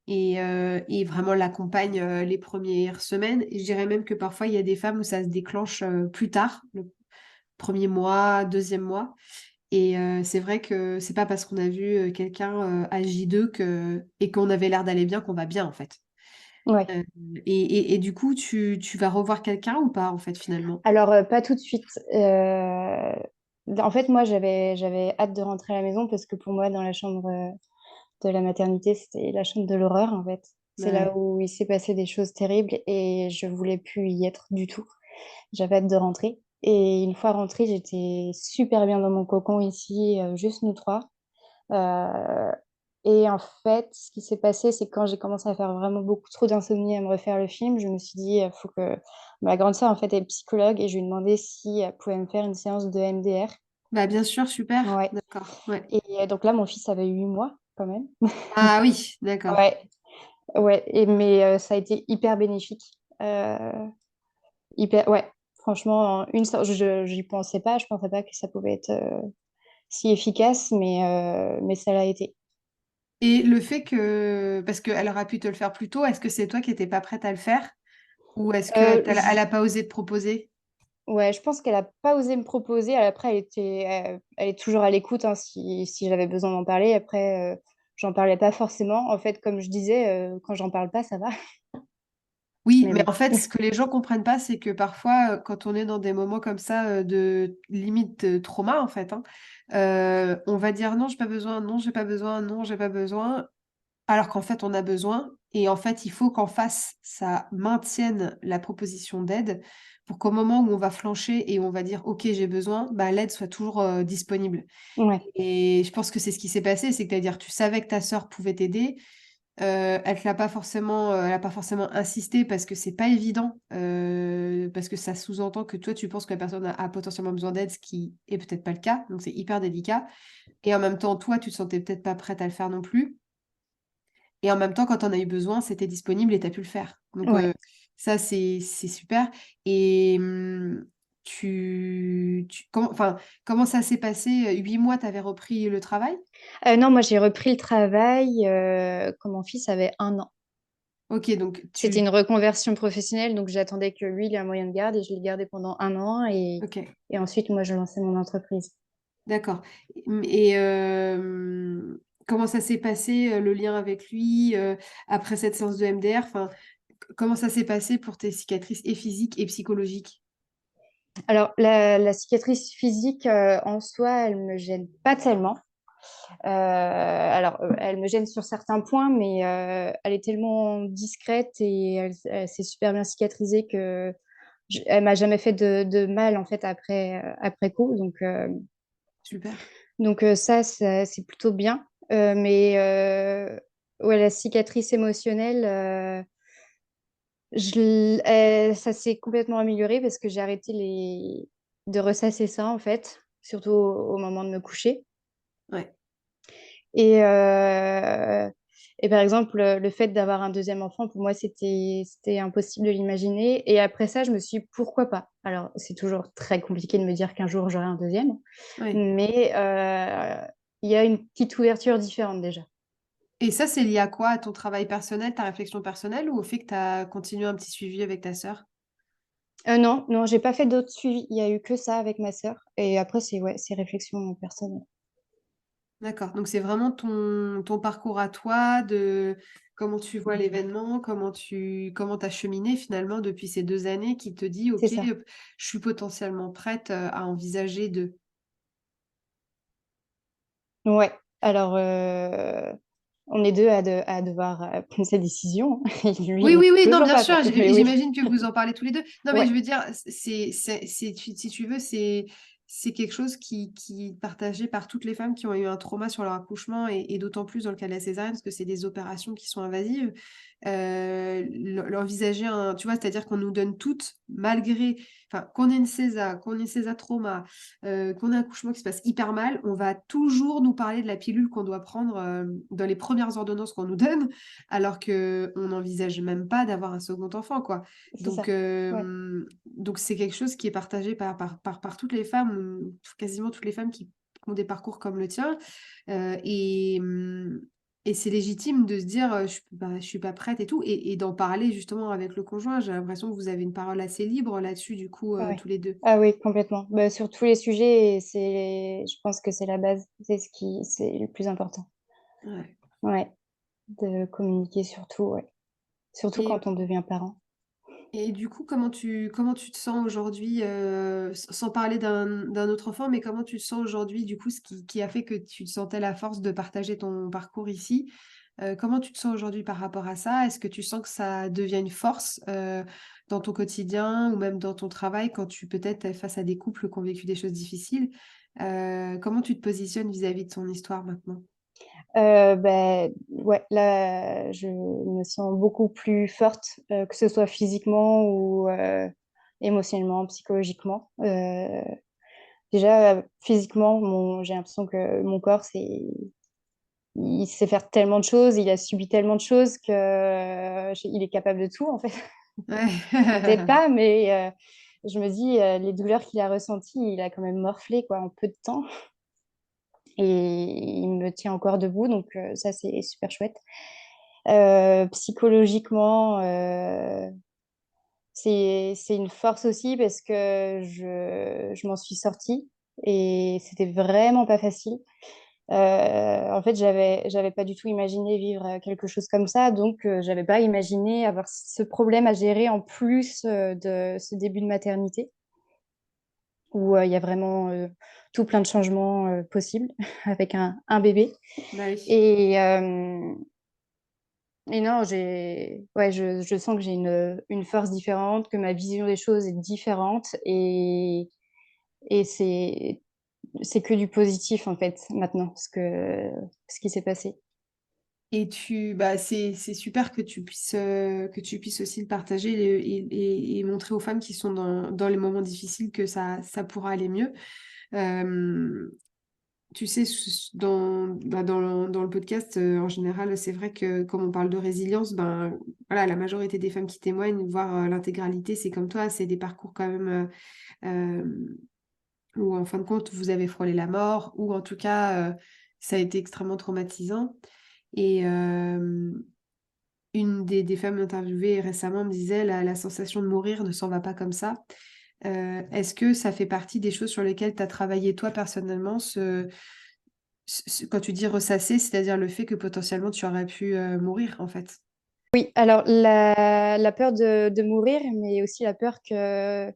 et vraiment l'accompagne les premières semaines. Et je dirais même que parfois il y a des femmes où ça se déclenche plus tard, le premier mois, deuxième mois. Et c'est vrai que c'est pas parce qu'on a vu quelqu'un à J2 et qu'on avait l'air d'aller bien qu'on va bien en fait. ouais. Euh, et du coup, tu vas revoir quelqu'un ou pas, en fait, finalement? Alors, pas tout de suite. En fait, moi, j'avais hâte de rentrer à la maison parce que pour moi, dans la chambre de la maternité, c'était la chambre de l'horreur, en fait. C'est là Ouais. où il s'est passé des choses terribles et je voulais plus y être du tout. J'avais hâte de rentrer. Et une fois rentrée, j'étais super bien dans mon cocon ici, juste nous trois. Euh, Et en fait, ce qui s'est passé, c'est que quand j'ai commencé à faire vraiment beaucoup trop d'insomnie, à me refaire le film, je me suis dit, il faut que... Ma grande sœur, en fait, elle est psychologue et je lui ai demandé si elle pouvait me faire une séance de MDR. Bah, bien sûr, super. Ouais. D'accord. Ouais. Et donc là, mon fils avait 8 mois quand même. Ah oui, d'accord. Ouais, ouais. Mais ça a été hyper bénéfique. Euh, Hyper, ouais. Franchement, en une séance, j'y pensais pas. Je pensais pas que ça pouvait être si efficace, mais ça l'a été. Et le fait que, parce qu'elle aura pu te le faire plus tôt, est-ce que c'est toi qui n'étais pas prête à le faire? Ou est-ce qu'elle elle a pas osé te proposer? Ouais, je pense qu'elle a pas osé me proposer. Après, elle est toujours à l'écoute hein, si j'avais besoin d'en parler. Après, j'en parlais pas forcément. En fait, comme je disais, quand j'en parle pas, ça va. Oui, Mais mais bon. en fait, ce que les gens comprennent pas, c'est que parfois, quand on est dans des moments comme ça de limite trauma, en fait, hein, on va dire non, j'ai pas besoin, non, j'ai pas besoin, non, j'ai pas besoin, alors qu'en fait, on a besoin. Et en fait, il faut qu'en face, ça maintienne la proposition d'aide pour qu'au moment où on va flancher et on va dire, OK, j'ai besoin, bah, l'aide soit toujours disponible. Ouais, Et je pense que c'est ce qui s'est passé, c'est-à-dire tu savais que ta sœur pouvait t'aider. Elle te l'a pas forcément, elle a pas forcément insisté parce que c'est pas évident, parce que ça sous-entend que toi tu penses que la personne a potentiellement besoin d'aide, ce qui est peut-être pas le cas, donc c'est hyper délicat. Et en même temps, toi, tu te sentais peut-être pas prête à le faire non plus. Et en même temps, quand on a eu besoin, c'était disponible et tu as pu le faire. Donc ouais. ça, c'est super. Et enfin, comment ça s'est passé? 8 mois, tu avais repris le travail? Non, moi, j'ai repris le travail quand mon fils avait 1 an. Ok, donc C'était une reconversion professionnelle, donc j'attendais que lui, il ait un moyen de garde et je l'ai gardé pendant 1 an Ok. et ensuite, moi, je lançais mon entreprise. D'accord. Et comment ça s'est passé, le lien avec lui, après cette séance de MDR? Enfin, comment ça s'est passé pour tes cicatrices et physiques et psychologiques? Alors, la cicatrice physique en soi, elle me gêne pas tellement. Elle me gêne sur certains points, mais elle est tellement discrète et elle s'est super bien cicatrisée que elle m'a jamais fait de mal en fait après coup. Super. C'est plutôt bien. Ouais, la cicatrice émotionnelle, ça s'est complètement amélioré parce que j'ai arrêté de ressasser ça en fait, surtout au moment de me coucher. Ouais. Et, euh, et par exemple, le fait d'avoir un deuxième enfant, pour moi, c'était impossible de l'imaginer. Et après ça, je me suis dit, pourquoi pas? Alors, c'est toujours très compliqué de me dire qu'un jour j'aurai un deuxième, Ouais. mais il y a une petite ouverture différente déjà. Et ça, c'est lié à quoi? À ton travail personnel, ta réflexion personnelle ou au fait que tu as continué un petit suivi avec ta sœur? Non, non, j'ai pas fait d'autres suivis. Il y a eu que ça avec ma sœur. Et après, c'est réflexion personnelle. D'accord. Donc, c'est vraiment ton parcours à toi, de comment tu vois l'événement, comment t'as cheminé finalement depuis ces 2 années qui te dit, C'est OK, ça. je suis potentiellement prête à envisager de... Ouais. Alors, on est deux à devoir prendre ces décisions. Et lui, Oui, il n'est oui, oui, non, toujours bien pas sûr, prêt. Mais oui. j'imagine que vous en parlez tous les deux. Non, mais je Ouais, veux dire, si tu veux, c'est quelque chose qui est partagé par toutes les femmes qui ont eu un trauma sur leur accouchement et d'autant plus dans le cas de la césarienne, parce que c'est des opérations qui sont invasives. L'envisager, tu vois, c'est-à-dire qu'on nous donne toutes, malgré, enfin, qu'on ait une césar, qu'on ait une césar trauma, qu'on ait un accouchement qui se passe hyper mal, on va toujours nous parler de la pilule qu'on doit prendre dans les premières ordonnances qu'on nous donne alors qu'on n'envisage même pas d'avoir un second enfant, quoi. c'est Donc, ça. Ouais, donc c'est quelque chose qui est partagé par toutes les femmes, ou quasiment toutes les femmes qui ont des parcours comme le tien. Euh, et, hum, et c'est légitime de se dire, je suis pas prête et tout, et d'en parler justement avec le conjoint. J'ai l'impression que vous avez une parole assez libre là-dessus, du coup, ouais. tous les deux. Ah oui, complètement. Bah, sur tous les sujets, je pense que c'est la base. C'est le plus important. Ouais. Ouais, de communiquer surtout, ouais. Surtout Et quand on devient parent. Et du coup, comment tu te sens aujourd'hui, sans parler d'un autre enfant, mais comment tu te sens aujourd'hui, du coup, qui a fait que tu te sentais la force de partager ton parcours ici? Comment tu te sens aujourd'hui par rapport à ça? Est-ce que tu sens que ça devient une force, dans ton quotidien ou même dans ton travail quand tu peut-être es face à des couples qui ont vécu des choses difficiles? Comment tu te positionnes vis-à-vis de ton histoire maintenant? Ouais, là, je me sens beaucoup plus forte, que ce soit physiquement ou émotionnellement, psychologiquement. Déjà, physiquement, j'ai l'impression que mon corps, il sait faire tellement de choses, il a subi tellement de choses que il est capable de tout, en fait. Peut-être Ouais. pas, mais je me dis, les douleurs qu'il a ressenties, il a quand même morflé, quoi, en peu de temps. Et il me tient encore debout, donc ça, c'est super chouette. Psychologiquement, c'est une force aussi parce que je m'en suis sortie et c'était vraiment pas facile. En fait, j'avais pas du tout imaginé vivre quelque chose comme ça, donc j'avais pas imaginé avoir ce problème à gérer en plus de ce début de maternité où il y a vraiment tout plein de changements possibles avec un bébé. Bah oui. Et, et non, je sens que j'ai une force différente, que ma vision des choses est différente et c'est que du positif en fait maintenant, ce qui s'est passé. Et bah, c'est super que tu puisses aussi le partager et montrer aux femmes qui sont dans les moments difficiles que ça pourra aller mieux. Euh, Tu sais, dans le podcast, en général, c'est vrai que comme on parle de résilience, ben, voilà, la majorité des femmes qui témoignent, voire l'intégralité, c'est comme toi, c'est des parcours quand même où, en fin de compte, vous avez frôlé la mort, ou en tout cas, ça a été extrêmement traumatisant. Et une des femmes interviewées récemment me disait, la sensation de mourir ne s'en va pas comme ça. Est-ce que ça fait partie des choses sur lesquelles tu as travaillé toi personnellement, quand tu dis ressasser, c'est-à-dire le fait que potentiellement tu aurais pu mourir en fait. Oui, alors la peur de mourir, mais aussi la peur que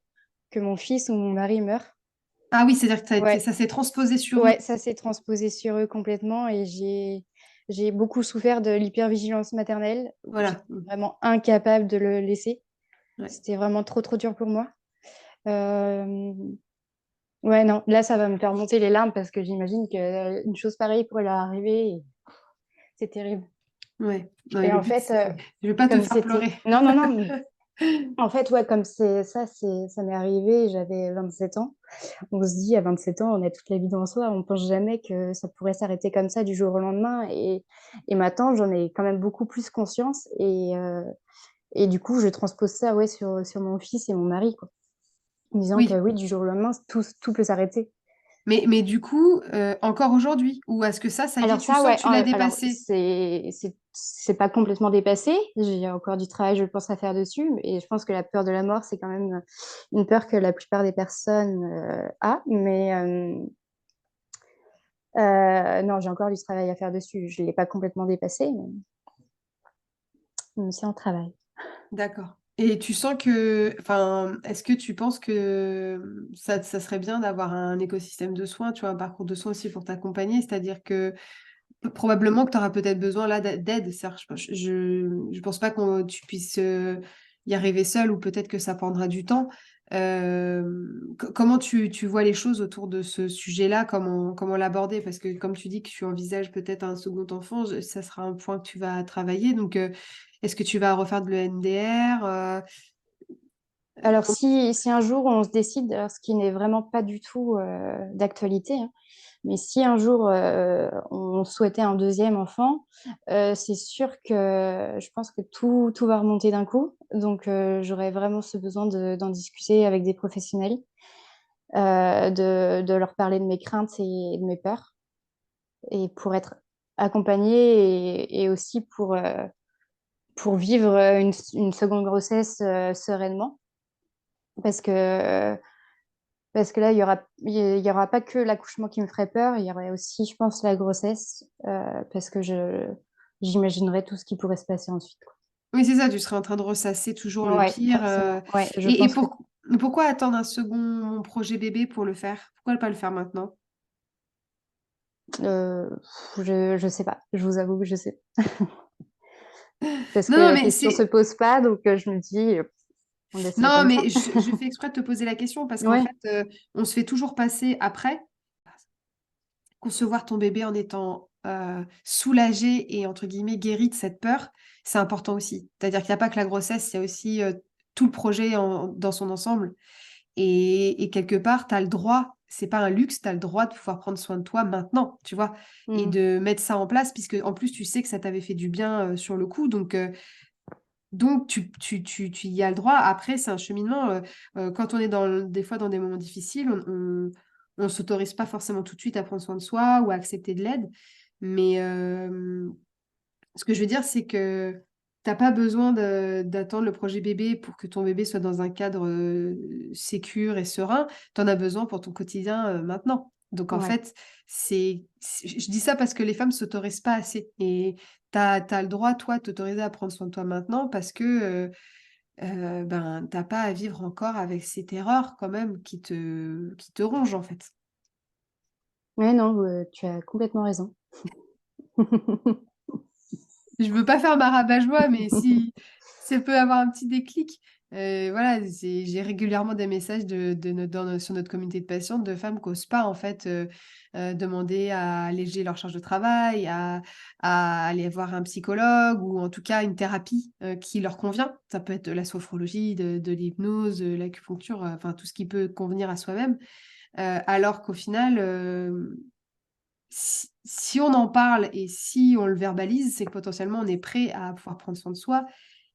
mon fils ou mon mari meure. Ah oui, c'est-à-dire que Ouais, ça s'est transposé sur eux. ouais, ça s'est transposé sur eux complètement et j'ai beaucoup souffert de l'hypervigilance maternelle. Voilà. J'étais vraiment incapable de le laisser. Ouais. C'était vraiment trop, trop dur pour moi. Euh, Ouais, non, là, ça va me faire monter les larmes parce que j'imagine qu'une chose pareille pourrait leur arriver et c'est terrible. Ouais. Non, et Et le en but, fait, c'est. Je vais pas te comme faire c'était... pleurer. Non, non, non. En fait, ouais, comme ça m'est arrivé, j'avais 27 ans. On se dit, à 27 ans, on a toute la vie devant soi. On pense jamais que ça pourrait s'arrêter comme ça du jour au lendemain. Et maintenant, j'en ai quand même beaucoup plus conscience. Et du coup, je transpose ça, ouais, sur mon fils et mon mari, quoi. En me disant que Oui. oui, du jour au lendemain, tout peut s'arrêter. Mais du coup, encore aujourd'hui, ou est-ce que ça y est, Alors tu ça, sens ouais, que tu l'as alors dépassé? c'est pas complètement dépassé. J'ai encore du travail, je pense, à faire dessus. Et je pense que la peur de la mort, c'est quand même une peur que la plupart des personnes a. Mais non, j'ai encore du travail à faire dessus. Je l'ai pas complètement dépassé, mais c'est un travail. D'accord. Et tu sens que, enfin, est-ce que tu penses que ça serait bien d'avoir un écosystème de soins, tu vois, un parcours de soins aussi pour t'accompagner, c'est-à-dire que probablement que tu auras peut-être besoin là d'aide. Je pense pas que tu puisses y arriver seul ou peut-être que ça prendra du temps. Comment tu vois les choses autour de ce sujet-là? Comment l'aborder? Parce que comme tu dis que tu envisages peut-être un second enfant, ça sera un point que tu vas travailler. Donc, est-ce que tu vas refaire de l'EMDR? Alors si un jour on se décide, alors, ce qui n'est vraiment pas du tout d'actualité, hein, mais si un jour on souhaitait un deuxième enfant, c'est sûr que je pense que tout va remonter d'un coup. Donc j'aurais vraiment ce besoin d'en discuter avec des professionnels, de leur parler de mes craintes et de mes peurs, et pour être accompagnée et aussi pour vivre une seconde grossesse sereinement. Parce que, parce que là, il y aura pas que l'accouchement qui me ferait peur, il y aurait aussi, je pense, la grossesse, parce que j'imaginerais tout ce qui pourrait se passer ensuite, quoi. Oui, c'est ça, tu serais en train de ressasser toujours le Ouais, pire. forcément. Ouais, je Et pense que pourquoi attendre un second projet bébé pour le faire? Pourquoi ne pas le faire maintenant? euh, je sais pas. Je vous avoue que je sais pas. Parce Non, que non, la mais question se c'est. pose pas, donc je me dis, on laisse ça Non, comme ça. mais je fais exprès de te poser la question parce qu'en Ouais. fait, on se fait toujours passer après concevoir ton bébé en étant soulagé et entre guillemets «guéri» de cette peur, c'est important aussi. C'est-à-dire qu'il y a pas que la grossesse, il y a aussi, tout le projet dans son ensemble et quelque part, tu as le droit, c'est pas un luxe, tu as le droit de pouvoir prendre soin de toi maintenant, tu vois? Et Mmh. de mettre ça en place puisque en plus, tu sais que ça t'avait fait du bien, sur le coup donc tu y as le droit. Après, c'est un cheminement, quand on est des fois dans des moments difficiles, on s'autorise pas forcément tout de suite à prendre soin de soi ou à accepter de l'aide. Mais, ce que je veux dire, c'est que t'as pas besoin d'attendre le projet bébé pour que ton bébé soit dans un cadre, sécure et serein. Tu en as besoin pour ton quotidien, maintenant. Donc en Ouais. fait, je dis ça parce que les femmes s'autorisent pas assez et tu as le droit, toi, de t'autoriser à prendre soin de toi maintenant parce que, ben, tu pas à vivre encore avec ces terreurs quand même qui te rongent, en fait. Ouais, non, tu as complètement raison. Je veux pas faire ma rabat-joie, mais si ça peut avoir un petit déclic. Voilà, j'ai régulièrement des messages sur notre communauté de patientes, de femmes qui osent pas en fait, demander à alléger leur charge de travail, à aller voir un psychologue ou en tout cas une thérapie, qui leur convient. Ça peut être de la sophrologie, de l'hypnose, de l'acupuncture, enfin tout ce qui peut convenir à soi-même. Alors qu'au final, si on en parle et si on le verbalise, c'est que potentiellement on est prêt à pouvoir prendre soin de soi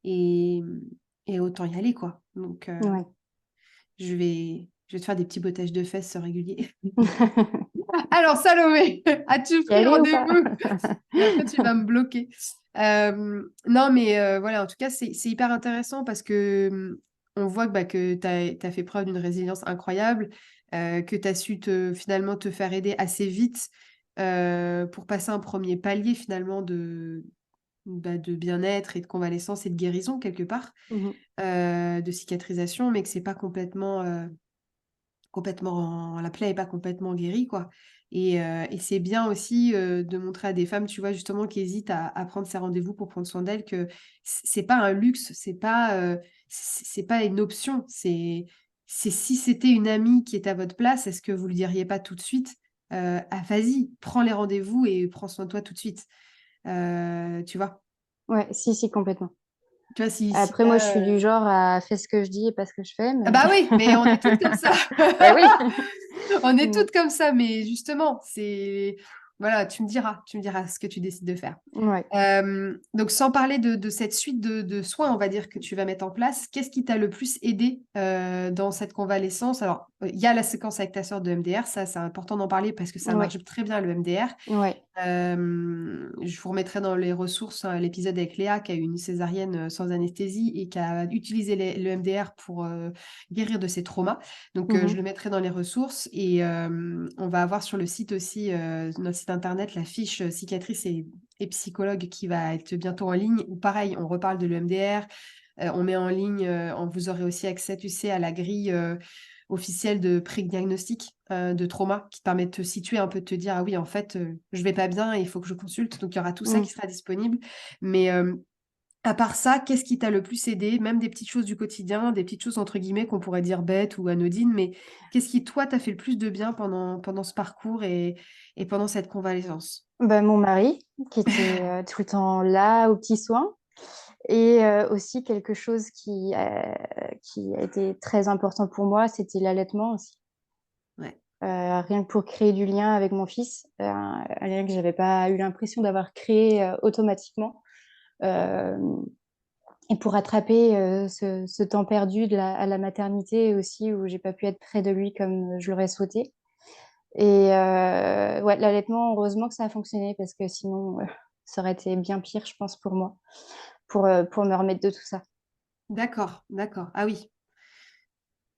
et et autant y aller, quoi. Donc Ouais. je vais te faire des petits bottages de fesses réguliers. Alors Salomé, as-tu Y pris aller ou pas? rendez-vous? Et après tu vas me bloquer. Non mais voilà, en tout cas, c'est hyper intéressant parce que, on voit que, bah, que tu as fait preuve d'une résilience incroyable, que tu as su finalement te faire aider assez vite, pour passer un premier palier finalement de bien-être et de convalescence et de guérison quelque part, Mmh mh. de cicatrisation, mais que c'est pas complètement la plaie est pas complètement guérie, quoi et c'est bien aussi, de montrer à des femmes, tu vois, justement, qui hésitent à prendre ces rendez-vous pour prendre soin d'elles que c'est pas un luxe, c'est pas une option, c'est si c'était une amie qui est à votre place, est-ce que vous lui diriez pas tout de suite: «Ah vas-y, prends les rendez-vous et prends soin de toi tout de suite». Tu vois? Ouais, si, si, complètement. Tu vois, si Après tu moi, je suis as, du genre à fais ce que je dis et pas ce que je fais, ah mais bah oui, mais on est toutes comme ça. bah oui. On est Mmh. toutes comme ça, mais justement, c'est voilà, tu me diras ce que tu décides de faire. Ouais. Donc sans parler de cette suite de soins, on va dire, que tu vas mettre en place, qu'est-ce qui t'a le plus aidé, dans cette convalescence? Alors, il y a la séquence avec ta sœur de MDR, ça, c'est important d'en parler parce que ça Ouais. marche très bien le MDR. Ouais. Je vous remettrai dans les ressources, l'épisode avec Léa qui a eu une césarienne, sans anesthésie et qui a utilisé le MDR pour, guérir de ses traumas. Donc, Mmh je mh. le mettrai dans les ressources et on va avoir sur le site aussi, notre site internet, la fiche, cicatrice et psychologue qui va être bientôt en ligne où pareil, on reparle de l'EMDR, on met en ligne, vous aurez aussi accès, tu sais, à la grille, officielle de pré-diagnostic, de trauma qui te permet de te situer un peu, de te dire: «Ah oui, en fait, je vais pas bien et il faut que je consulte». Donc il y aura tout ça Mmh. qui sera disponible. Mais, à part ça, qu'est-ce qui t'a le plus aidé? Même des petites choses du quotidien, des petites choses entre guillemets qu'on pourrait dire «bêtes» ou anodines, mais qu'est-ce qui, toi, t'a fait le plus de bien pendant ce parcours et pendant cette convalescence? Bah, mon mari qui était, tout le temps là aux petits soins et aussi quelque chose qui a été très important pour moi, c'était l'allaitement aussi. Ouais. Rien que pour créer du lien avec mon fils, un lien que j'avais pas eu l'impression d'avoir créé, automatiquement. Hem Et pour rattraper, ce temps perdu à la maternité aussi où j'ai pas pu être près de lui comme je l'aurais souhaité et ouais, l'allaitement, heureusement que ça a fonctionné parce que sinon, ça aurait été bien pire, je pense, pour moi, pour me remettre de tout ça. D'accord, d'accord. Ah oui.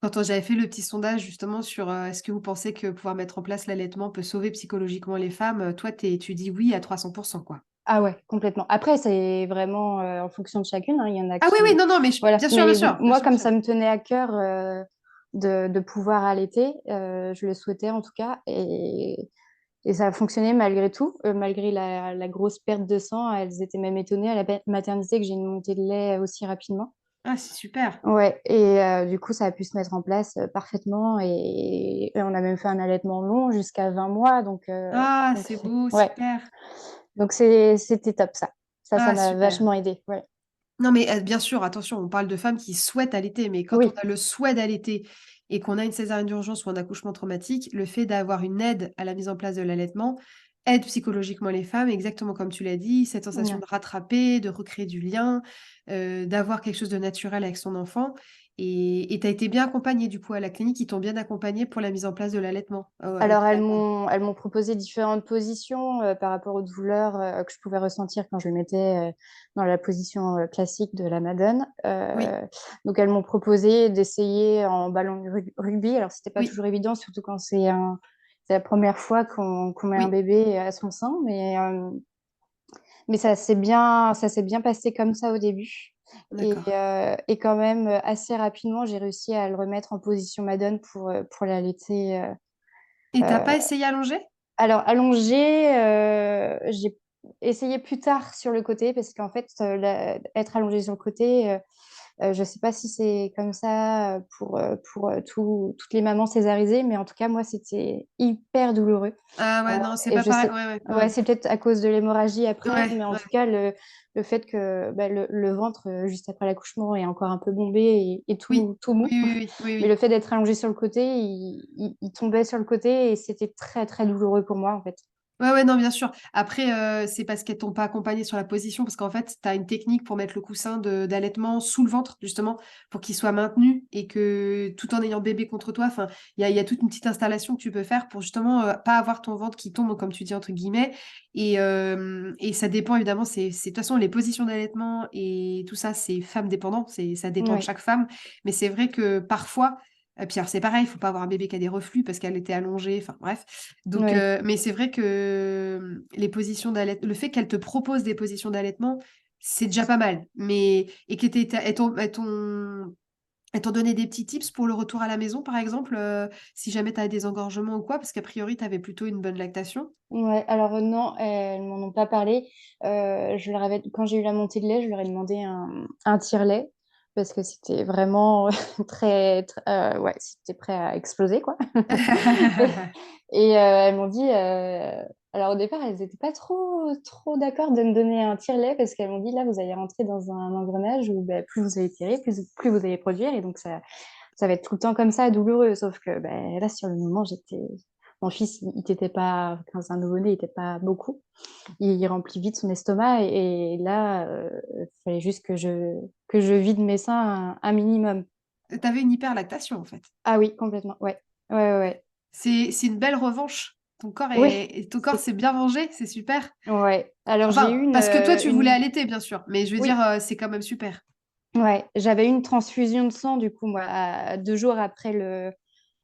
Quand j'avais fait le petit sondage justement sur, est-ce que vous pensez que pouvoir mettre en place l'allaitement peut sauver psychologiquement les femmes? Toi, tu dis oui à 300 quoi. Ah ouais, complètement. Après, c'est vraiment, en fonction de chacune, hein. Il y en a Ah oui, oui, qui non, non, mais voilà, bien mais sûr, bien moi, sûr, bien comme sûr. ça me tenait à cœur, de pouvoir allaiter, je le souhaitais en tout cas et ça a fonctionné malgré tout, malgré la grosse perte de sang. Elles étaient même étonnées à la maternité que j'ai une montée de lait aussi rapidement. Ah, c'est super. Ouais, et du coup, ça a pu se mettre en place parfaitement et on a même fait un allaitement long jusqu'à 20 mois. Ah, Donc c'est beau, ouais, super. donc c'était top ça. Ça Ah, m'a super. vachement aidé. Ouais. Non, mais bien sûr, attention, on parle de femmes qui souhaitent allaiter, mais quand on Oui, a le souhait d'allaiter et qu'on a une césarienne d'urgence ou un accouchement traumatique, le fait d'avoir une aide à la mise en place de l'allaitement aide psychologiquement les femmes, exactement comme tu l'as dit, cette sensation ouais. de rattraper, de recréer du lien, d'avoir quelque chose de naturel avec son enfant. Et tu as été bien accompagnée du coup à la clinique, ils t'ont bien accompagnée pour la mise en place de l'allaitement à Alors, l'hôpital, pardon. elles m'ont proposé différentes positions par rapport aux douleurs que je pouvais ressentir quand je me mettais dans la position classique de la Madone. Oui, Donc, elles m'ont proposé d'essayer en ballon de rugby. Alors, c'était pas oui, toujours évident, surtout quand c'est la première fois qu'on met un oui, bébé à son sein, mais ça s'est bien passé comme ça au début. d'accord. Et quand même, assez rapidement, j'ai réussi à le remettre en position Madone pour l'allaiter. Et t'as Euh, pas essayé allongé? alors, allongée, j'ai essayé plus tard sur le côté parce qu'en fait, être allongée sur le côté, je ne sais pas si c'est comme ça pour toutes les mamans césarisées, mais en tout cas, moi, c'était hyper douloureux. Ah Euh, ouais, non, c'est et pas je pareil. sais, Ouais, ouais, ouais, ouais. c'est peut-être à cause de l'hémorragie après, Ouais, mais en ouais. tout cas, le fait que bah, le ventre, juste après l'accouchement, est encore un peu bombé et Oui, tout oui, mou. oui, oui, oui, Mais le oui. fait d'être allongé sur le côté, il tombait sur le côté et c'était très, très douloureux pour moi, en fait. Ouais, ouais, non, bien sûr. Après, c'est parce qu'elles t'ont pas accompagné sur la position, parce qu'en fait, tu as une technique pour mettre le coussin d'allaitement sous le ventre, justement, pour qu'il soit maintenu et que tout en ayant bébé contre toi, enfin, il y a toute une petite installation que tu peux faire pour justement pas avoir ton ventre qui tombe, comme tu dis, entre guillemets. Et ça dépend évidemment, de toute façon, les positions d'allaitement et tout ça, c'est femme dépendant, ça dépend de Oui, chaque femme. Mais c'est vrai que parfois, puis alors c'est pareil, il faut pas avoir un bébé qui a des reflux parce qu'elle était allongée, enfin bref. Donc, oui. mais c'est vrai que les positions d'allaitement, le fait qu'elle te propose des positions d'allaitement, c'est déjà pas mal. Mais, et elles t'ont donné des petits tips pour le retour à la maison, par exemple, si jamais tu as des engorgements ou quoi, parce qu'a priori, tu avais plutôt une bonne lactation. Ouais, alors non, elles m'en ont pas parlé. Quand j'ai eu la montée de lait, je leur ai demandé un tire-lait parce que c'était vraiment ouais, c'était prêt à exploser, quoi. Et elles m'ont dit, alors au départ, elles n'étaient pas trop d'accord de me donner un tire-lait parce qu'elles m'ont dit, là, vous allez rentrer dans un engrenage où bah, plus vous allez tirer, plus vous allez produire. Et donc, ça va être tout le temps comme ça, douloureux. Sauf que ben, là, sur le moment, mon fils, il n'était pas, quand c'est un nouveau-né, il n'était pas beaucoup. Il remplit vite son estomac et là, il fallait juste que je vide mes seins un minimum. Tu avais une hyperlactation, en fait. Ah oui, complètement. Ouais, ouais, ouais. C'est une belle revanche. Ouais, Ton corps s'est bien vengé, c'est super. ouais. Alors, j'ai eu Enfin, parce que toi, tu voulais allaiter, bien sûr, mais je veux dire, oui, c'est quand même super. ouais. J'avais eu une transfusion de sang, du coup, moi, 2 jours après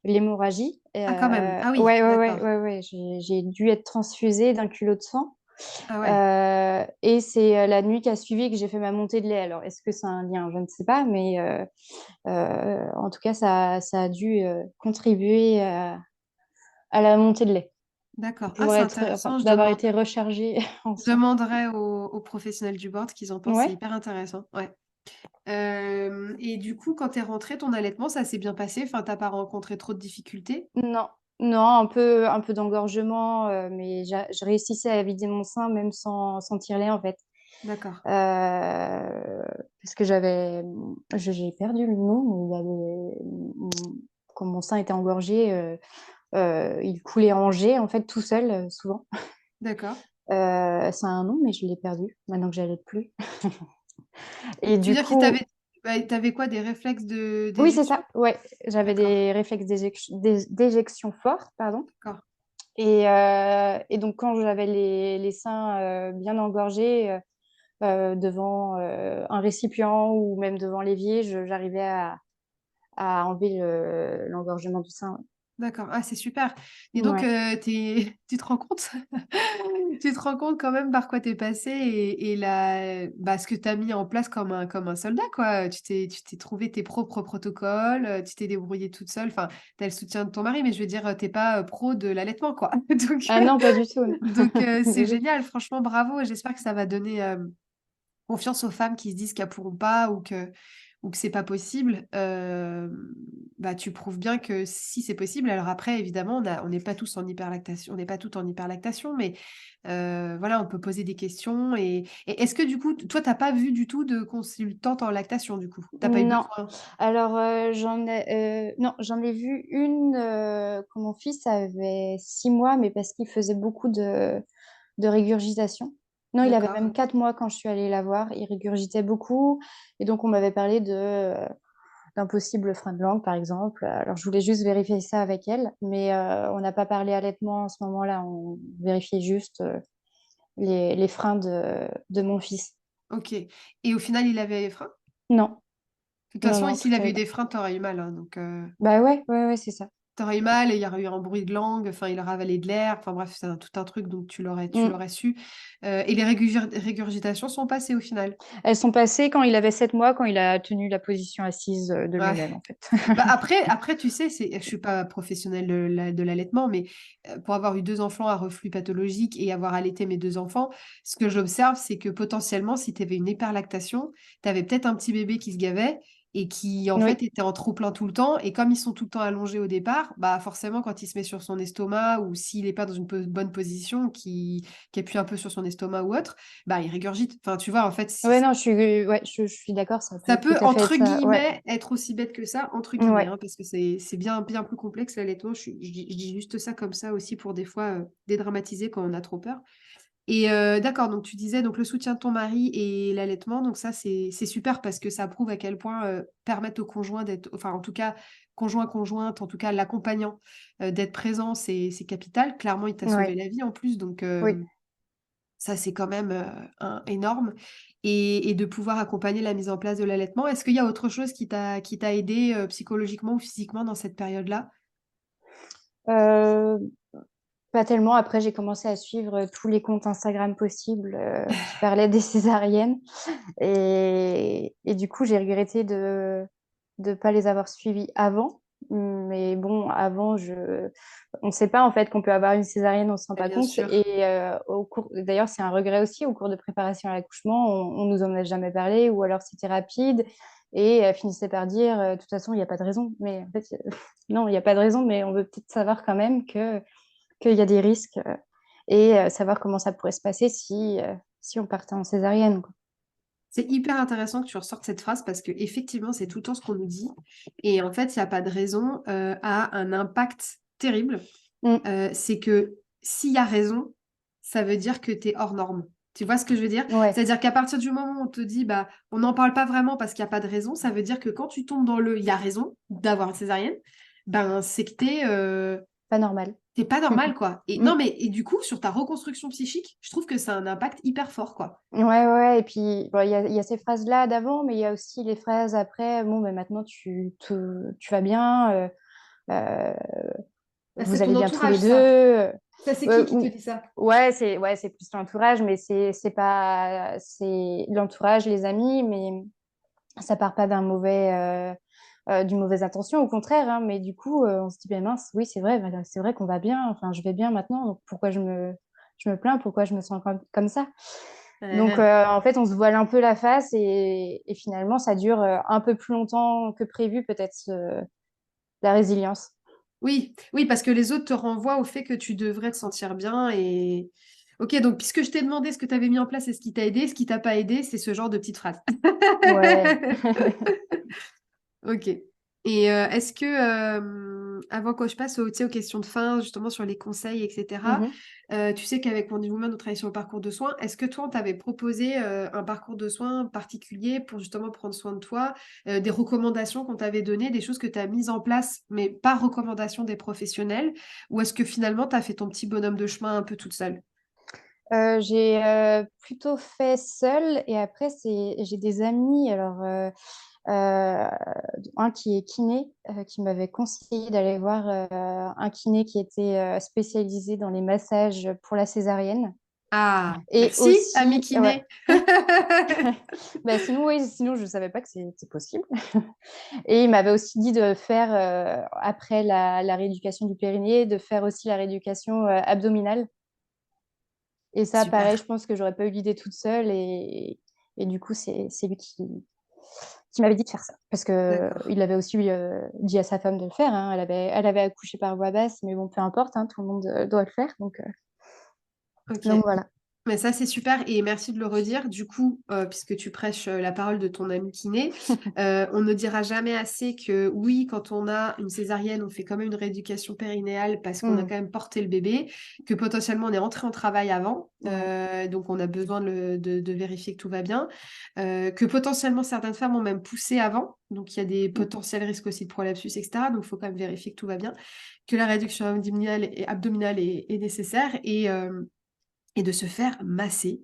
l'hémorragie. Ah, quand même. Ah oui, Ouais, ouais, ouais, d'accord. ouais, ouais. J'ai dû être transfusée d'un culot de sang. Ah ouais. Et c'est la nuit qui a suivi que j'ai fait ma montée de lait. Alors, est-ce que c'est un lien? Je ne sais pas, mais en tout cas, ça a dû contribuer à la montée de lait D'accord. Ah, pour c'est enfin, intéressant. d'avoir été rechargée en Je sang. demanderai aux professionnels du board ce qu'ils en pensent. C'est Ouais. hyper intéressant. Ouais. Et du coup, quand tu es rentrée, ton allaitement, ça s'est bien passé. Enfin, t'as pas rencontré trop de difficultés. Non, non, un peu d'engorgement, mais je réussissais à vider mon sein même sans tire-lait en fait. D'accord. Parce que j'ai perdu le nom, mais quand mon sein était engorgé, il coulait en jet en fait tout seul, souvent. D'accord. Ça a un nom, mais je l'ai perdu maintenant que j'allais plus. Et Tu veux du dire que coup, t'avais quoi, des réflexes oui, c'est d'éjection? ça. Ouais, j'avais D'accord. des réflexes d'éjection forts, pardon. D'accord. Et donc, quand j'avais les seins bien engorgés devant un récipient ou même devant l'évier, j'arrivais à enlever l'engorgement du sein. D'accord. Ah, c'est super. Et donc, Ouais. tu te rends compte? Tu te rends compte quand même par quoi t'es passé et ce que tu as mis en place comme un soldat, quoi. Tu t'es trouvé tes propres protocoles, tu t'es débrouillée toute seule. Enfin, tu as le soutien de ton mari, mais je veux dire, t'es pas pro de l'allaitement, quoi. Donc, Ah non, pas du tout. Non. c'est Désolée. génial. Franchement, bravo. Et j'espère que ça va donner confiance aux femmes qui se disent qu'elles pourront pas ou que ou que c'est pas possible, bah, tu prouves bien que si c'est possible. Alors après, évidemment, on n'est pas tous en hyperlactation, on n'est pas toutes en hyperlactation, mais voilà, on peut poser des questions. Et est-ce que du coup, toi, t'as pas vu du tout de consultante en lactation, du coup? T'as pas eu Non. besoin? Alors, non, j'en ai vu une quand mon fils avait 6 mois, mais parce qu'il faisait beaucoup de régurgitation. Non, il avait D'accord. même 4 mois quand je suis allée la voir. Il régurgitait beaucoup. Et donc, on m'avait parlé d'un possible frein de langue, par exemple. Alors, je voulais juste vérifier ça avec elle, mais on n'a pas parlé allaitement à ce moment-là. On vérifiait juste les freins de mon fils. Ok. Et au final, il avait frein? Non, De toute non, façon, non, tout s'il avait allait eu bien. des freins, t'aurais eu mal, hein, donc... Bah ouais, ouais, ouais, c'est ça. T'aurais eu mal et il y aurait eu un bruit de langue, enfin il aurait avalé de l'air, enfin bref, c'est tout un truc, donc tu Mm. l'aurais su. Et les régurgitations sont passées au final. Elles sont passées quand il avait 7 mois, quand il a tenu la position assise de Ouais. lui-même, en fait. Bah après, tu sais, je suis pas professionnelle de l'allaitement, mais pour avoir eu 2 enfants à reflux pathologique et avoir allaité mes 2 enfants, ce que j'observe, c'est que potentiellement, si tu avais une hyperlactation, tu avais peut-être un petit bébé qui se gavait et qui, en fait, Oui. était en trop plein tout le temps. Et comme ils sont tout le temps allongés au départ, bah forcément, quand il se met sur son estomac ou s'il n'est pas dans une bonne position, qui appuie un peu sur son estomac ou autre, bah il régurgite. Enfin, tu vois, en fait, Ouais, non, je suis d'accord, ça ça peut tout peut, à fait être entre ça. Ouais, guillemets, être aussi bête que ça, entre guillemets, ouais. hein, parce que c'est bien, bien plus complexe l'allaitement. Je dis juste ça comme ça aussi pour des fois dédramatiser quand on a trop peur. Et d'accord, donc tu disais donc le soutien de ton mari et l'allaitement, donc ça c'est super parce que ça prouve à quel point permettre au conjoint d'être, enfin en tout cas conjointe, en tout cas l'accompagnant d'être présent, c'est capital. Clairement, il t'a sauvé Ouais, la vie en plus, donc oui. ça, c'est quand même énorme. Et de pouvoir accompagner la mise en place de l'allaitement. Est-ce qu'il y a autre chose qui t'a aidé psychologiquement ou physiquement dans cette période-là? Euh, Pas tellement. Après, j'ai commencé à suivre tous les comptes Instagram possibles qui parlaient des césariennes. Et du coup, j'ai regretté de ne pas les avoir suivis avant. Mais bon, avant, on ne sait pas en fait qu'on peut avoir une césarienne, on ne se rend Bah, pas bien compte. sûr. Et d'ailleurs, c'est un regret aussi, au cours de préparation à l'accouchement, on nous en a jamais parlé, ou alors c'était rapide. Et elle finissait par dire, de toute façon, il n'y a pas de raison. Mais en fait, non, il n'y a pas de raison, mais on veut peut-être savoir quand même qu'il y a des risques et savoir comment ça pourrait se passer si on partait en césarienne, quoi. C'est hyper intéressant que tu ressortes cette phrase parce que effectivement, c'est tout le temps ce qu'on nous dit. Et en fait, il n'y a pas de raison a un impact terrible. Mm. C'est que s'il y a raison, ça veut dire que tu es hors norme. Tu vois ce que je veux dire? Ouais, C'est-à-dire qu'à partir du moment où on te dit, bah, on n'en parle pas vraiment parce qu'il n'y a pas de raison, ça veut dire que quand tu tombes dans le il y a raison d'avoir une césarienne, ben, c'est que pas normal. t'es pas normal, quoi. Et Mm. non, mais et du coup, sur ta reconstruction psychique, je trouve que ça a un impact hyper fort, quoi. Ouais, ouais, ouais. Et puis, bon, il y a ces phrases-là d'avant, mais il y a aussi les phrases après. Bon, mais maintenant, tu vas bien, euh, Ah, c'est vous ton allez bien tous entourage, les deux. ça. Ça, c'est qui te Ou- dit ça? ouais, c'est plus l'entourage, mais c'est pas, c'est l'entourage, les amis, mais ça part pas d'une mauvaise intention, au contraire, hein, mais du coup, on se dit, ben mince, oui, c'est vrai qu'on va bien, enfin, je vais bien maintenant, donc pourquoi je me plains, pourquoi je me sens comme ça? Donc, en fait, on se voile un peu la face et finalement, ça dure un peu plus longtemps que prévu, peut-être, la résilience. Oui, oui, parce que les autres te renvoient au fait que tu devrais te sentir bien et... Ok, donc puisque je t'ai demandé ce que tu avais mis en place et ce qui t'a aidé, ce qui t'a pas aidé, c'est ce genre de petites phrases. Ouais. Ok. Et est-ce que, avant que je passe tu sais, aux questions de fin, justement sur les conseils, etc., Mhm. tu sais qu'avec Wonder Woman, on travaille sur le parcours de soins. Est-ce que toi, on t'avait proposé un parcours de soins particulier pour justement prendre soin de toi, des recommandations qu'on t'avait données, des choses que tu as mises en place, mais pas recommandation des professionnels, ou est-ce que finalement, tu as fait ton petit bonhomme de chemin un peu toute seule? J'ai plutôt fait seule et après, j'ai des amis, alors euh, un qui est kiné, qui m'avait conseillé d'aller voir un kiné qui était spécialisé dans les massages pour la césarienne. Ah, Et merci, ami aussi, ouais. kiné. Bah, sinon, oui, sinon, je ne savais pas que c'était possible. Et il m'avait aussi dit de faire, après la rééducation du périnée, de faire aussi la rééducation abdominale. Et ça, pareil, je Super. pense que j'aurais pas eu l'idée toute seule. Et du coup, c'est lui qui m'avait dit de faire ça. Parce que D'accord. il avait aussi dit à sa femme de le faire, hein. Elle avait accouché par voie basse, mais bon, peu importe, hein, tout le monde doit le faire. Ok. Donc voilà. Mais ça, c'est super et merci de le redire. Du coup, puisque tu prêches la parole de ton ami kiné, on ne dira jamais assez que oui, quand on a une césarienne, on fait quand même une rééducation périnéale parce qu'on a Mm. quand même porté le bébé, que potentiellement on est entré en travail avant, Ouais. donc on a besoin de vérifier que tout va bien, que potentiellement certaines femmes ont même poussé avant, donc il y a des Mm. potentiels risques aussi de prolapsus, etc. Donc il faut quand même vérifier que tout va bien, que la réduction abdominale est nécessaire et de se faire masser.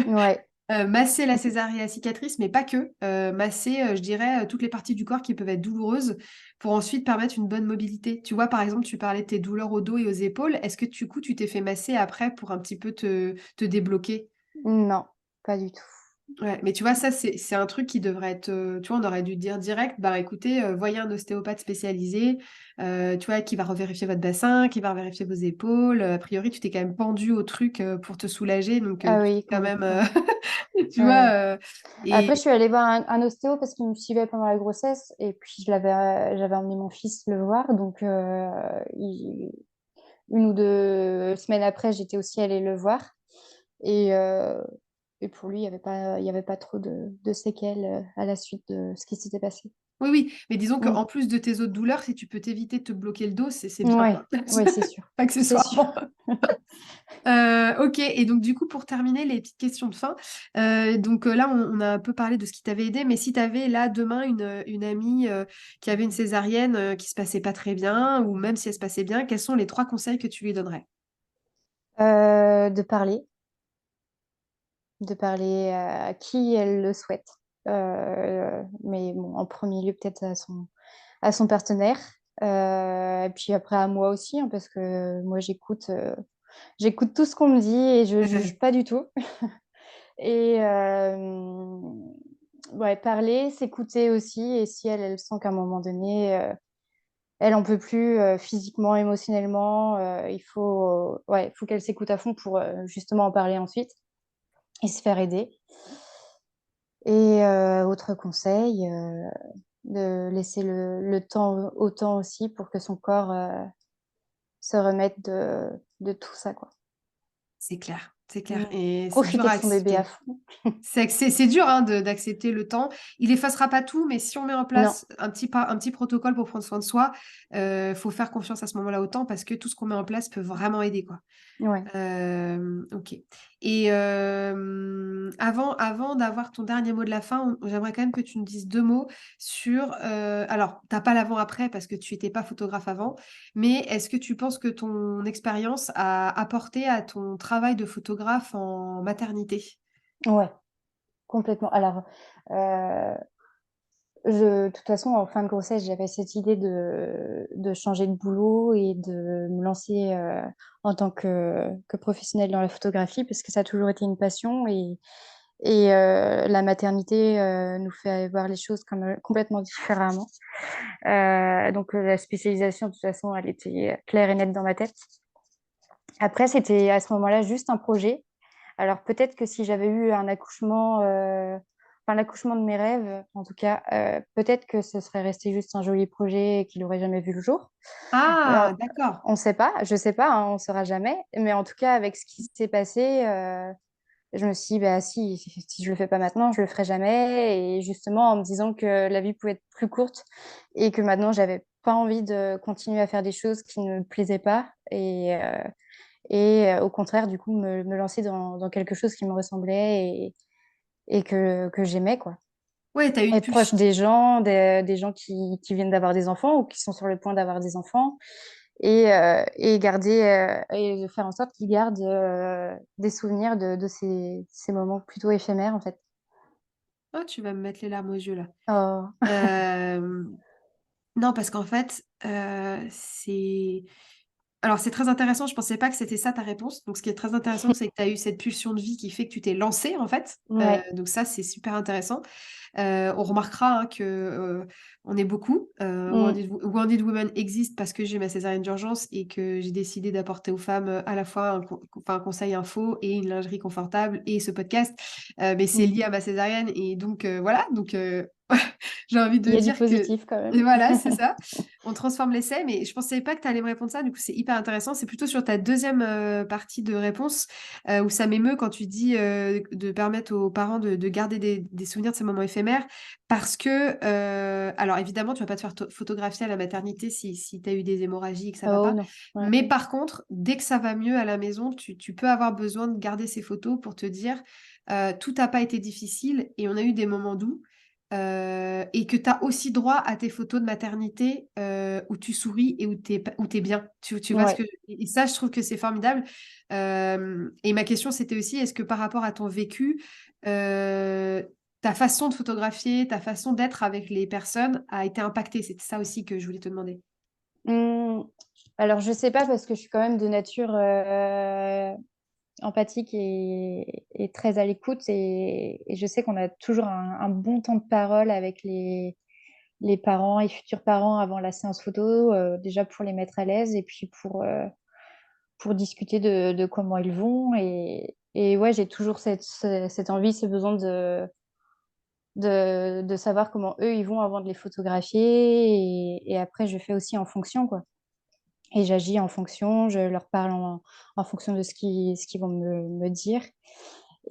Ouais. Masser la césarienne à cicatrice, mais pas que. Masser, je dirais, toutes les parties du corps qui peuvent être douloureuses pour ensuite permettre une bonne mobilité. Tu vois, par exemple, tu parlais de tes douleurs au dos et aux épaules. Est-ce que du coup, tu t'es fait masser après pour un petit peu te débloquer? Non, pas du tout. Ouais, mais tu vois, ça, c'est un truc qui devrait être. Tu vois, on aurait dû dire direct, bah écoutez, voyez un ostéopathe spécialisé, tu vois, qui va revérifier votre bassin, qui va revérifier vos épaules. A priori, tu t'es quand même pendu au truc pour te soulager, donc Ah tu oui, t'es quand même. complètement. Tu Ouais, vois, ouais. et Après, je suis allée voir un ostéo parce qu'il me suivait pendant la grossesse et puis j'avais emmené mon fils le voir. Donc, une ou deux semaines après, j'étais aussi allée le voir. Et, euh, et pour lui, il y avait pas trop de séquelles à la suite de ce qui s'était passé. oui, oui, mais disons Mm. qu'en plus de tes autres douleurs, si tu peux t'éviter de te bloquer le dos, c'est bien, Ouais, quoi. ouais, c'est sûr. C'est sûr. Accessoirement. Ok, et donc du coup, pour terminer les petites questions de fin, donc là, on a un peu parlé de ce qui t'avait aidé, mais si tu avais là demain une amie qui avait une césarienne qui se passait pas très bien, ou même si elle se passait bien, quels sont les trois conseils que tu lui donnerais? De parler, à qui elle le souhaite. Mais bon, en premier lieu, peut-être à son partenaire. Et puis après à moi aussi, hein, parce que moi j'écoute tout ce qu'on me dit et je juge pas du tout. Et ouais, parler, s'écouter aussi. Et si elle sent qu'à un moment donné, elle en peut plus physiquement, émotionnellement, il faut qu'elle s'écoute à fond pour justement en parler ensuite et se faire aider. Et autre conseil, de laisser le temps au temps aussi pour que son corps se remette de tout ça, quoi. C'est clair, c'est clair. Mm. Et c'est dur Profiter à de son bébé à accepter. fond. C'est dur hein, d'accepter le temps. Il effacera pas tout, mais si on met en Non, place un petit protocole pour prendre soin de soi, faut faire confiance à ce moment-là au temps parce que tout ce qu'on met en place peut vraiment aider, quoi. ouais. Ok. Et avant d'avoir ton dernier mot de la fin, j'aimerais quand même que tu nous dises deux mots sur. Alors, t'as pas l'avant-après parce que tu n'étais pas photographe avant, mais est-ce que tu penses que ton expérience a apporté à ton travail de photographe en maternité? Ouais, complètement. Alors, euh, de toute façon, en fin de grossesse, j'avais cette idée de changer de boulot et de me lancer en tant que professionnelle dans la photographie, parce que ça a toujours été une passion. Et la maternité nous fait voir les choses complètement différemment. Donc, la spécialisation, de toute façon, elle était claire et nette dans ma tête. Après, c'était à ce moment-là juste un projet. Alors peut-être que si j'avais eu un accouchement, enfin l'accouchement de mes rêves, en tout cas, peut-être que ce serait resté juste un joli projet et qu'il n'aurait jamais vu le jour. Ah, Alors, d'accord. on ne sait pas, je ne sais pas, hein, on ne saura jamais. Mais en tout cas, avec ce qui s'est passé, je me suis dit, bah, si je ne le fais pas maintenant, je ne le ferai jamais. Et justement, en me disant que la vie pouvait être plus courte et que maintenant, j'avais pas envie de continuer à faire des choses qui ne me plaisaient pas. Et au contraire, du coup, me lancer dans quelque chose qui me ressemblait et que j'aimais, quoi. Ouais, t'as eu Être proche plus. des gens, des gens qui viennent d'avoir des enfants ou qui sont sur le point d'avoir des enfants et garder et de faire en sorte qu'ils gardent des souvenirs de ces moments plutôt éphémères, en fait. Oh, tu vas me mettre les larmes aux yeux là. Oh. Euh, Non, parce qu'en fait, c'est. Alors, c'est très intéressant. Je pensais pas que c'était ça ta réponse. Donc, ce qui est très intéressant, c'est que tu as eu cette pulsion de vie qui fait que tu t'es lancée, en fait. Ouais. Donc, ça, c'est super intéressant. On remarquera hein, que on est beaucoup. Mm. Wounded Women existe parce que j'ai ma césarienne d'urgence et que j'ai décidé d'apporter aux femmes à la fois enfin, un conseil info et une lingerie confortable et ce podcast. Mais c'est Mm. lié à ma césarienne et donc voilà. Donc J'ai envie Il de y a du dire que positif quand et même. voilà, c'est ça. On transforme l'essai, mais je pensais pas que tu allais me répondre ça. Du coup, c'est hyper intéressant. C'est plutôt sur ta deuxième partie de réponse où ça m'émeut quand tu dis de permettre aux parents de garder des souvenirs de ces moments éphémères. Parce que, alors évidemment, tu vas pas te faire photographier à la maternité si tu as eu des hémorragies et que ça va Oh pas. non, ouais. Mais par contre, dès que ça va mieux à la maison, tu peux avoir besoin de garder ces photos pour te dire tout n'a pas été difficile et on a eu des moments doux. Et que tu as aussi droit à tes photos de maternité où tu souris et où t'es bien. Tu vois ce Ouais. que... Et ça, je trouve que c'est formidable. Et ma question, c'était aussi, est-ce que par rapport à ton vécu, euh, ta façon de photographier, ta façon d'être avec les personnes a été impactée? C'était ça aussi que je voulais te demander. Hum, alors, je sais pas parce que je suis quand même de nature empathique et très à l'écoute. Et je sais qu'on a toujours un bon temps de parole avec les parents et futurs parents avant la séance photo, déjà pour les mettre à l'aise et puis pour discuter de comment ils vont. Et ouais, j'ai toujours cette envie, ce besoin de savoir comment eux, ils vont avant de les photographier. Et après, je fais aussi en fonction, quoi. Et j'agis en fonction, je leur parle en fonction de ce qu'ils vont me dire.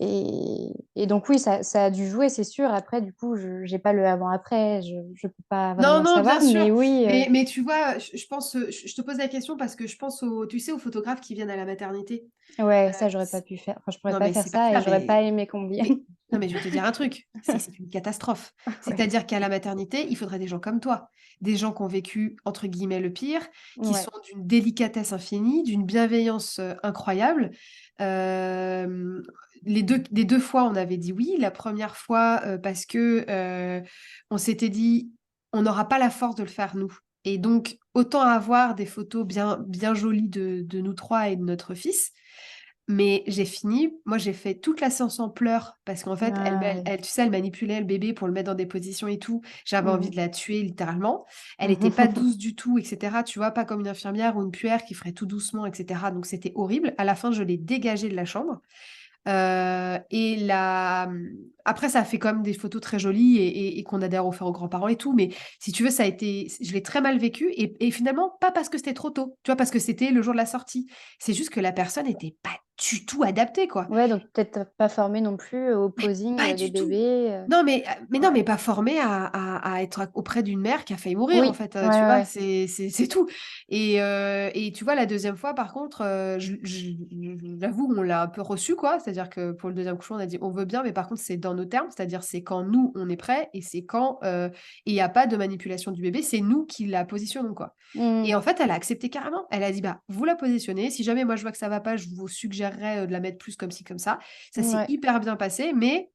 Et donc oui, ça a dû jouer, c'est sûr. Après, du coup, je n'ai pas le avant-après, je ne peux pas Non, vraiment non, bien savoir. sûr. Mais oui, Mais tu vois, je pense, je te pose la question parce que je pense tu sais, aux photographes qui viennent à la maternité. ouais, ça, j'aurais pas pu faire. Enfin, je pourrais Non, pas mais faire c'est pas ça et ça, j'aurais pas aimé qu'on me vienne. non, mais je vais te dire un truc, c'est une catastrophe. Ouais, C'est-à-dire qu'à la maternité, il faudrait des gens comme toi, des gens qui ont vécu, entre guillemets, le pire, qui ouais. sont d'une délicatesse infinie, d'une bienveillance incroyable. Euh, les deux fois, on avait dit oui. La première fois, parce que on s'était dit, on n'aura pas la force de le faire nous. Et donc, autant avoir des photos bien, bien jolies de nous trois et de notre fils. Mais j'ai fini, moi j'ai fait toute la séance en pleurs parce qu'en fait, Ah oui. tu sais, elle manipulait le bébé pour le mettre dans des positions et tout. J'avais envie Mhm. de la tuer littéralement. Elle n'était pas Mhm. douce du tout, etc. Tu vois, pas comme une infirmière ou une puère qui ferait tout doucement, etc. Donc c'était horrible. À la fin, je l'ai dégagée de la chambre. Et après, ça a fait quand même des photos très jolies et qu'on a d'ailleurs offert aux grands-parents et tout. Mais si tu veux, je l'ai très mal vécu. Et finalement, pas parce que c'était trop tôt, tu vois, parce que c'était le jour de la sortie. C'est juste que la personne n'était pas du tout adaptée, quoi. Ouais, donc peut-être pas formé non plus au posing Pas des du tout. bébés. Non, mais non, Ouais. mais pas formée à être auprès d'une mère qui a failli mourir, en Oui, fait, ouais, tu vois, ouais. c'est tout. Et tu vois, la deuxième fois, par contre, j'avoue, on l'a un peu reçu, quoi. C'est-à-dire que pour le deuxième coucher, on a dit on veut bien, mais par contre, c'est dans nos termes, c'est-à-dire c'est quand nous, on est prêts, et c'est quand il n'y a pas de manipulation du bébé, c'est nous qui la positionnons, quoi. Mhm. Et en fait, elle a accepté carrément. Elle a dit, bah, vous la positionnez. Si jamais moi je vois que ça va pas, je vous suggérerais de la mettre plus comme ci, comme ça. Ça s'est Ouais. hyper bien passé, mais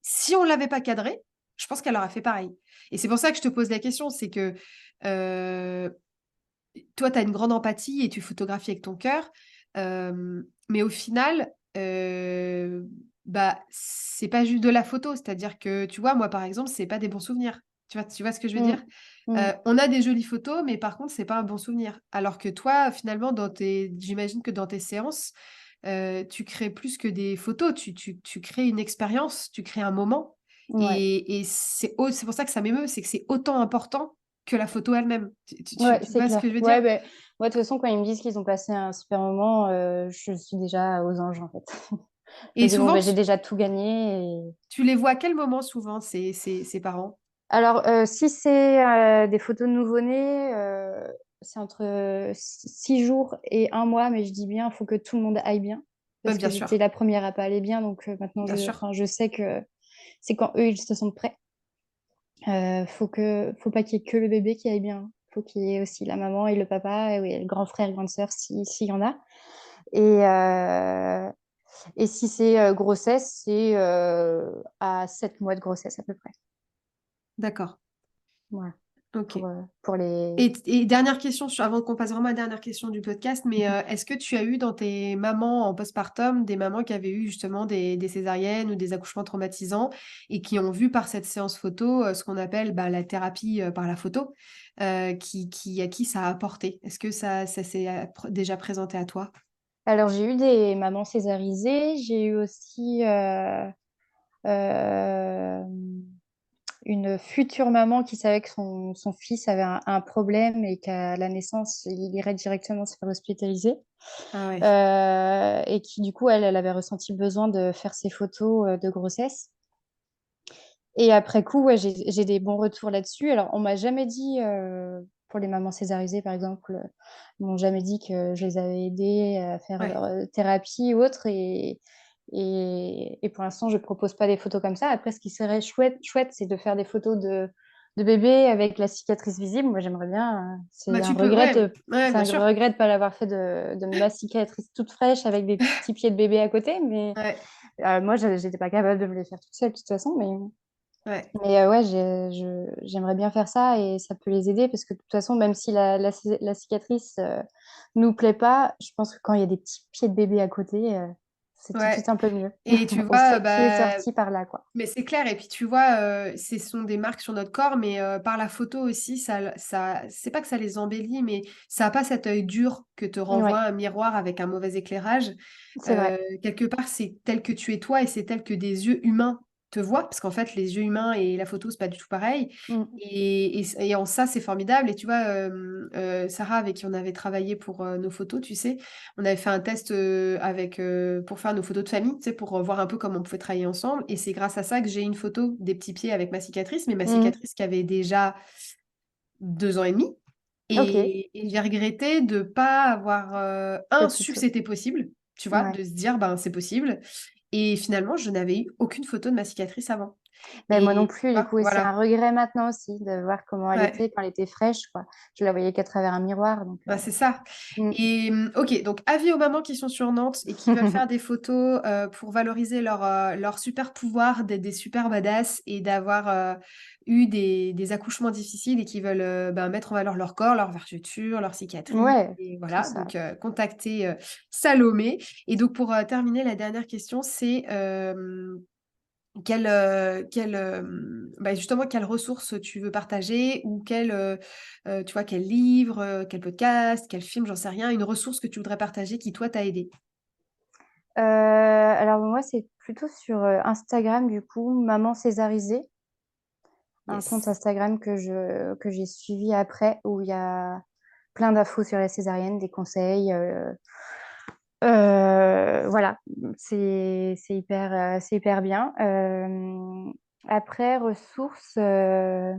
si on ne l'avait pas cadré, je pense qu'elle aurait fait pareil. Et c'est pour ça que je te pose la question, c'est que euh, toi, tu as une grande empathie et tu photographies avec ton cœur, mais au final, bah, c'est pas juste de la photo. C'est-à-dire que, tu vois, moi, par exemple, c'est pas des bons souvenirs. Tu vois ce que je veux dire? Mhm. Mhm. On a des jolies photos, mais par contre, c'est pas un bon souvenir. Alors que toi, finalement, j'imagine que dans tes séances, tu crées plus que des photos, tu crées une expérience, tu crées un moment. Ouais. Et c'est pour ça que ça m'émeut, c'est que c'est autant important que la photo elle-même. Ouais, Tu c'est vois ce que clair. je veux dire? Ouais, ben, moi, de toute façon, quand ils me disent qu'ils ont passé un super moment, je suis déjà aux anges, en fait. Je me Et dis, bon, souvent, ben, j'ai déjà tout gagné. tu les vois à quel moment souvent, ces parents? Alors, si c'est des photos de nouveau-nés, c'est entre 6 jours et un mois, mais je dis bien, il faut que tout le monde aille bien, Ouais, parce que bien j'étais sûr, la première à pas aller bien, donc maintenant, bien sûr. enfin, je sais que c'est quand eux, ils se sentent prêts. Faut pas qu'il y ait que le bébé qui aille bien. Faut qu'il y ait aussi la maman et le papa, et oui, le grand frère, grande sœur, s'il y en a. Et, euh, et si c'est grossesse, c'est à 7 mois de grossesse à peu près. D'accord. Voilà, Ok. pour les... Et dernière question, avant qu'on passe vraiment à la dernière question du podcast, mais est-ce que tu as eu dans tes mamans en postpartum des mamans qui avaient eu justement des césariennes ou des accouchements traumatisants et qui ont vu par cette séance photo ce qu'on appelle bah, la thérapie par la photo, à qui ça a apporté? Est-ce que ça s'est déjà présenté à toi? Alors, j'ai eu des mamans césarisées. J'ai eu aussi euh, une future maman qui savait que son fils avait un problème et qu'à la naissance, il irait directement se faire hospitaliser. Ah ouais. Et qui, du coup, elle avait ressenti le besoin de faire ses photos de grossesse. Et après coup, ouais, j'ai des bons retours là-dessus. Alors, on m'a jamais dit, pour les mamans césarisées, par exemple, ils m'ont jamais dit que je les avais aidées à faire Ouais. leur thérapie ou autre. Et pour l'instant, je propose pas des photos comme ça. Après, ce qui serait chouette, c'est de faire des photos de bébé avec la cicatrice visible. Moi, j'aimerais bien. Bah tu peux, ouais, ouais, C'est bien un sûr. regret de pas l'avoir fait de ma cicatrice toute fraîche avec des petits pieds de bébé à côté. Mais Ouais, moi, j'étais pas capable de me les faire toute seule, de toute façon. ouais. Mais ouais, j'aimerais bien faire ça et ça peut les aider parce que de toute façon, même si la cicatrice nous plaît pas, je pense que quand il y a des petits pieds de bébé à côté, c'est tout de suite Ouais. un peu mieux. Et tu On vois, sait qui est bah, sorti par là, quoi. mais c'est clair. Et puis tu vois, ce sont des marques sur notre corps, mais par la photo aussi, c'est pas que ça les embellit, mais ça a pas cet œil dur que te renvoie Ouais, un miroir avec un mauvais éclairage. c'est vrai. Quelque part, c'est tel que tu es toi et c'est tel que des yeux humains te voient, parce qu'en fait, les yeux humains et la photo, c'est pas du tout pareil. Mm. Et en ça, c'est formidable. Et tu vois, Sarah, avec qui on avait travaillé pour nos photos, tu sais, on avait fait un test pour faire nos photos de famille, tu sais, pour voir un peu comment on pouvait travailler ensemble. Et c'est grâce à ça que j'ai une photo des petits pieds avec ma cicatrice, mais ma Mm. cicatrice qui avait déjà 2 ans et demi. Ok, Et j'ai regretté de pas avoir, fait su plus que tôt. c'était possible, tu vois, Ouais. de se dire, ben, c'est possible. Et finalement, je n'avais eu aucune photo de ma cicatrice avant. Ben, moi non Et tu plus, du vois, coup, et c'est un voilà. regret maintenant aussi de voir comment elle Ouais. était quand elle était fraîche, quoi. Je la voyais qu'à travers un miroir, donc. Bah, c'est ça. Mm. Et ok, donc avis aux mamans qui sont sur Nantes et qui veulent faire des photos pour valoriser leur super pouvoir d'être des super badass et d'avoir eu des accouchements difficiles et qui veulent ben, mettre en valeur leur corps, leur vergeture, leurs cicatrices. Ouais, Et tout voilà, ça. donc contactez Salomé. Et donc pour terminer, la dernière question, c'est justement, quelles ressources tu veux partager ou tu vois, quel livre, quel podcast, quel film, j'en sais rien, une ressource que tu voudrais partager qui, toi, t'a aidé. Alors moi, c'est plutôt sur Instagram, du coup, Maman Césarisée, un compte Yes. Instagram que j'ai suivi après, où il y a plein d'infos sur la césarienne, des conseils. Voilà, c'est hyper bien. Après, ressources, alors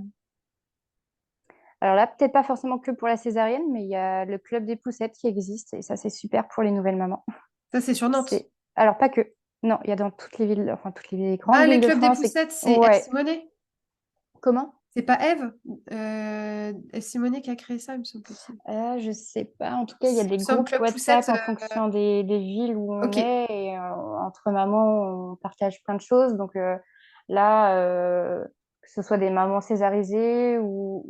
là, peut-être pas forcément que pour la césarienne, mais il y a le Club des Poussettes qui existe, et ça, c'est super pour les nouvelles mamans. Ça, c'est sur Nantes. C'est... Alors, pas que. Non, il y a dans toutes les villes, enfin toutes les grandes Ah, les villes de clubs des France. poussettes, c'est Eve Ouais. Simonet. Comment? C'est pas Eve Eve Simonet qui a créé ça, il me semble-t-il. Je sais pas. En tout cas, il y a Il des me semble groupes Club WhatsApp Poussette. en fonction des villes où on Ok. est. Et entre mamans, on partage plein de choses. Donc là, que ce soit des mamans césarisées ou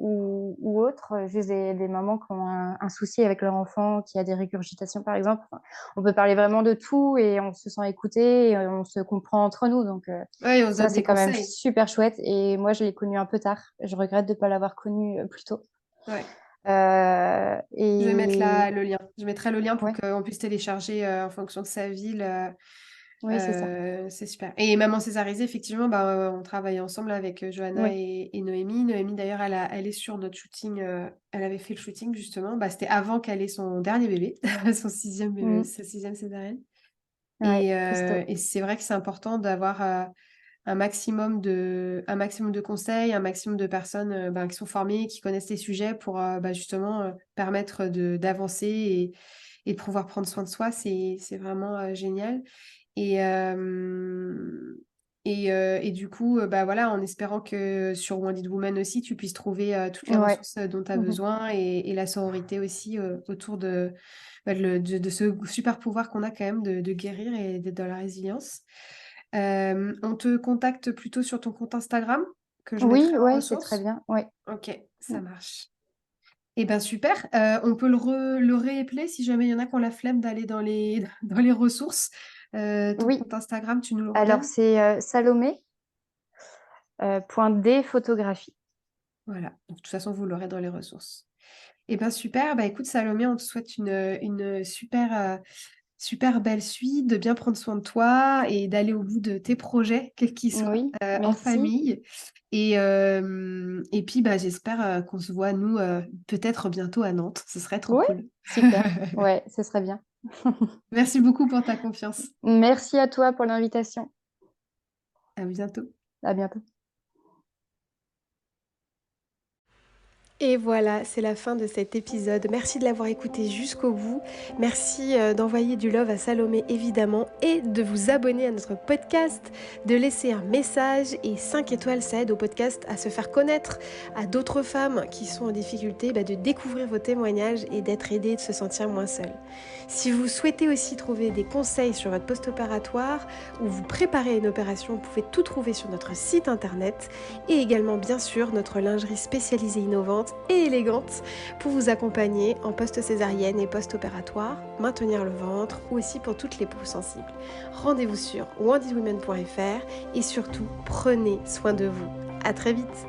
autres, juste des mamans qui ont un souci avec leur enfant, qui a des régurgitations, par exemple. Enfin, on peut parler vraiment de tout et on se sent écouté et on se comprend entre nous. Donc Ouais, on se ça, donne c'est des quand même conseils. super chouette. Et moi, je l'ai connu un peu tard. Je regrette de ne pas l'avoir connu plus tôt. Ouais. Je vais mettre Et le lien. Je mettrai le lien pour ouais, qu'on puisse télécharger en fonction de sa ville. oui, c'est ça. C'est super. Et Maman Césarisée, effectivement, bah, on travaille ensemble avec Johanna Oui. et Noémie. Noémie, d'ailleurs, elle est sur notre shooting. Elle avait fait le shooting, justement. Bah, c'était avant qu'elle ait son dernier bébé, Mm. sa sixième césarienne. Ouais, costaud. Et c'est vrai que c'est important d'avoir un maximum de conseils, un maximum de personnes ben, qui sont formées, qui connaissent les sujets pour bah, justement permettre d'avancer et de pouvoir prendre soin de soi. C'est vraiment génial. Et, et du coup, bah voilà, en espérant que sur Wounded Woman aussi, tu puisses trouver toutes les Ouais. ressources dont tu as Mhm. besoin et la sororité aussi autour de ce super pouvoir qu'on a quand même de guérir et d'être dans la résilience. On te contacte plutôt sur ton compte Instagram que je mettrai Oui, en ouais, c'est très ressources. bien. Ouais. Ok, Mm. ça marche. Eh bien, super. On peut le réépeler si jamais il y en a qui ont la flemme d'aller dans dans les ressources. Ton Oui. compte Instagram, tu nous le Alors, redonnes? c'est Salomé, point D, photographie. Voilà. Donc, de toute façon, vous l'aurez dans les ressources. Eh bien, super. Bah, écoute, Salomé, on te souhaite une super super belle suite, de bien prendre soin de toi et d'aller au bout de tes projets, quels qu'ils soient, Oui, en merci. famille. Et puis, bah, j'espère qu'on se voit, nous, peut-être bientôt à Nantes. Ce serait trop Ouais, cool. super. Ouais, ce serait bien. Merci beaucoup pour ta confiance. Merci à toi pour l'invitation. À bientôt. À bientôt. Et voilà, c'est la fin de cet épisode. Merci de l'avoir écouté jusqu'au bout. Merci d'envoyer du love à Salomé évidemment et de vous abonner à notre podcast, de laisser un message et 5 étoiles, ça aide au podcast à se faire connaître à d'autres femmes qui sont en difficulté, de découvrir vos témoignages et d'être aidées, de se sentir moins seules. Si vous souhaitez aussi trouver des conseils sur votre post-opératoire ou vous préparez une opération, vous pouvez tout trouver sur notre site internet et également bien sûr notre lingerie spécialisée innovante et élégante pour vous accompagner en post-césarienne et post-opératoire, maintenir le ventre ou aussi pour toutes les peaux sensibles. Rendez-vous sur wandiswomen.fr et surtout prenez soin de vous. À très vite.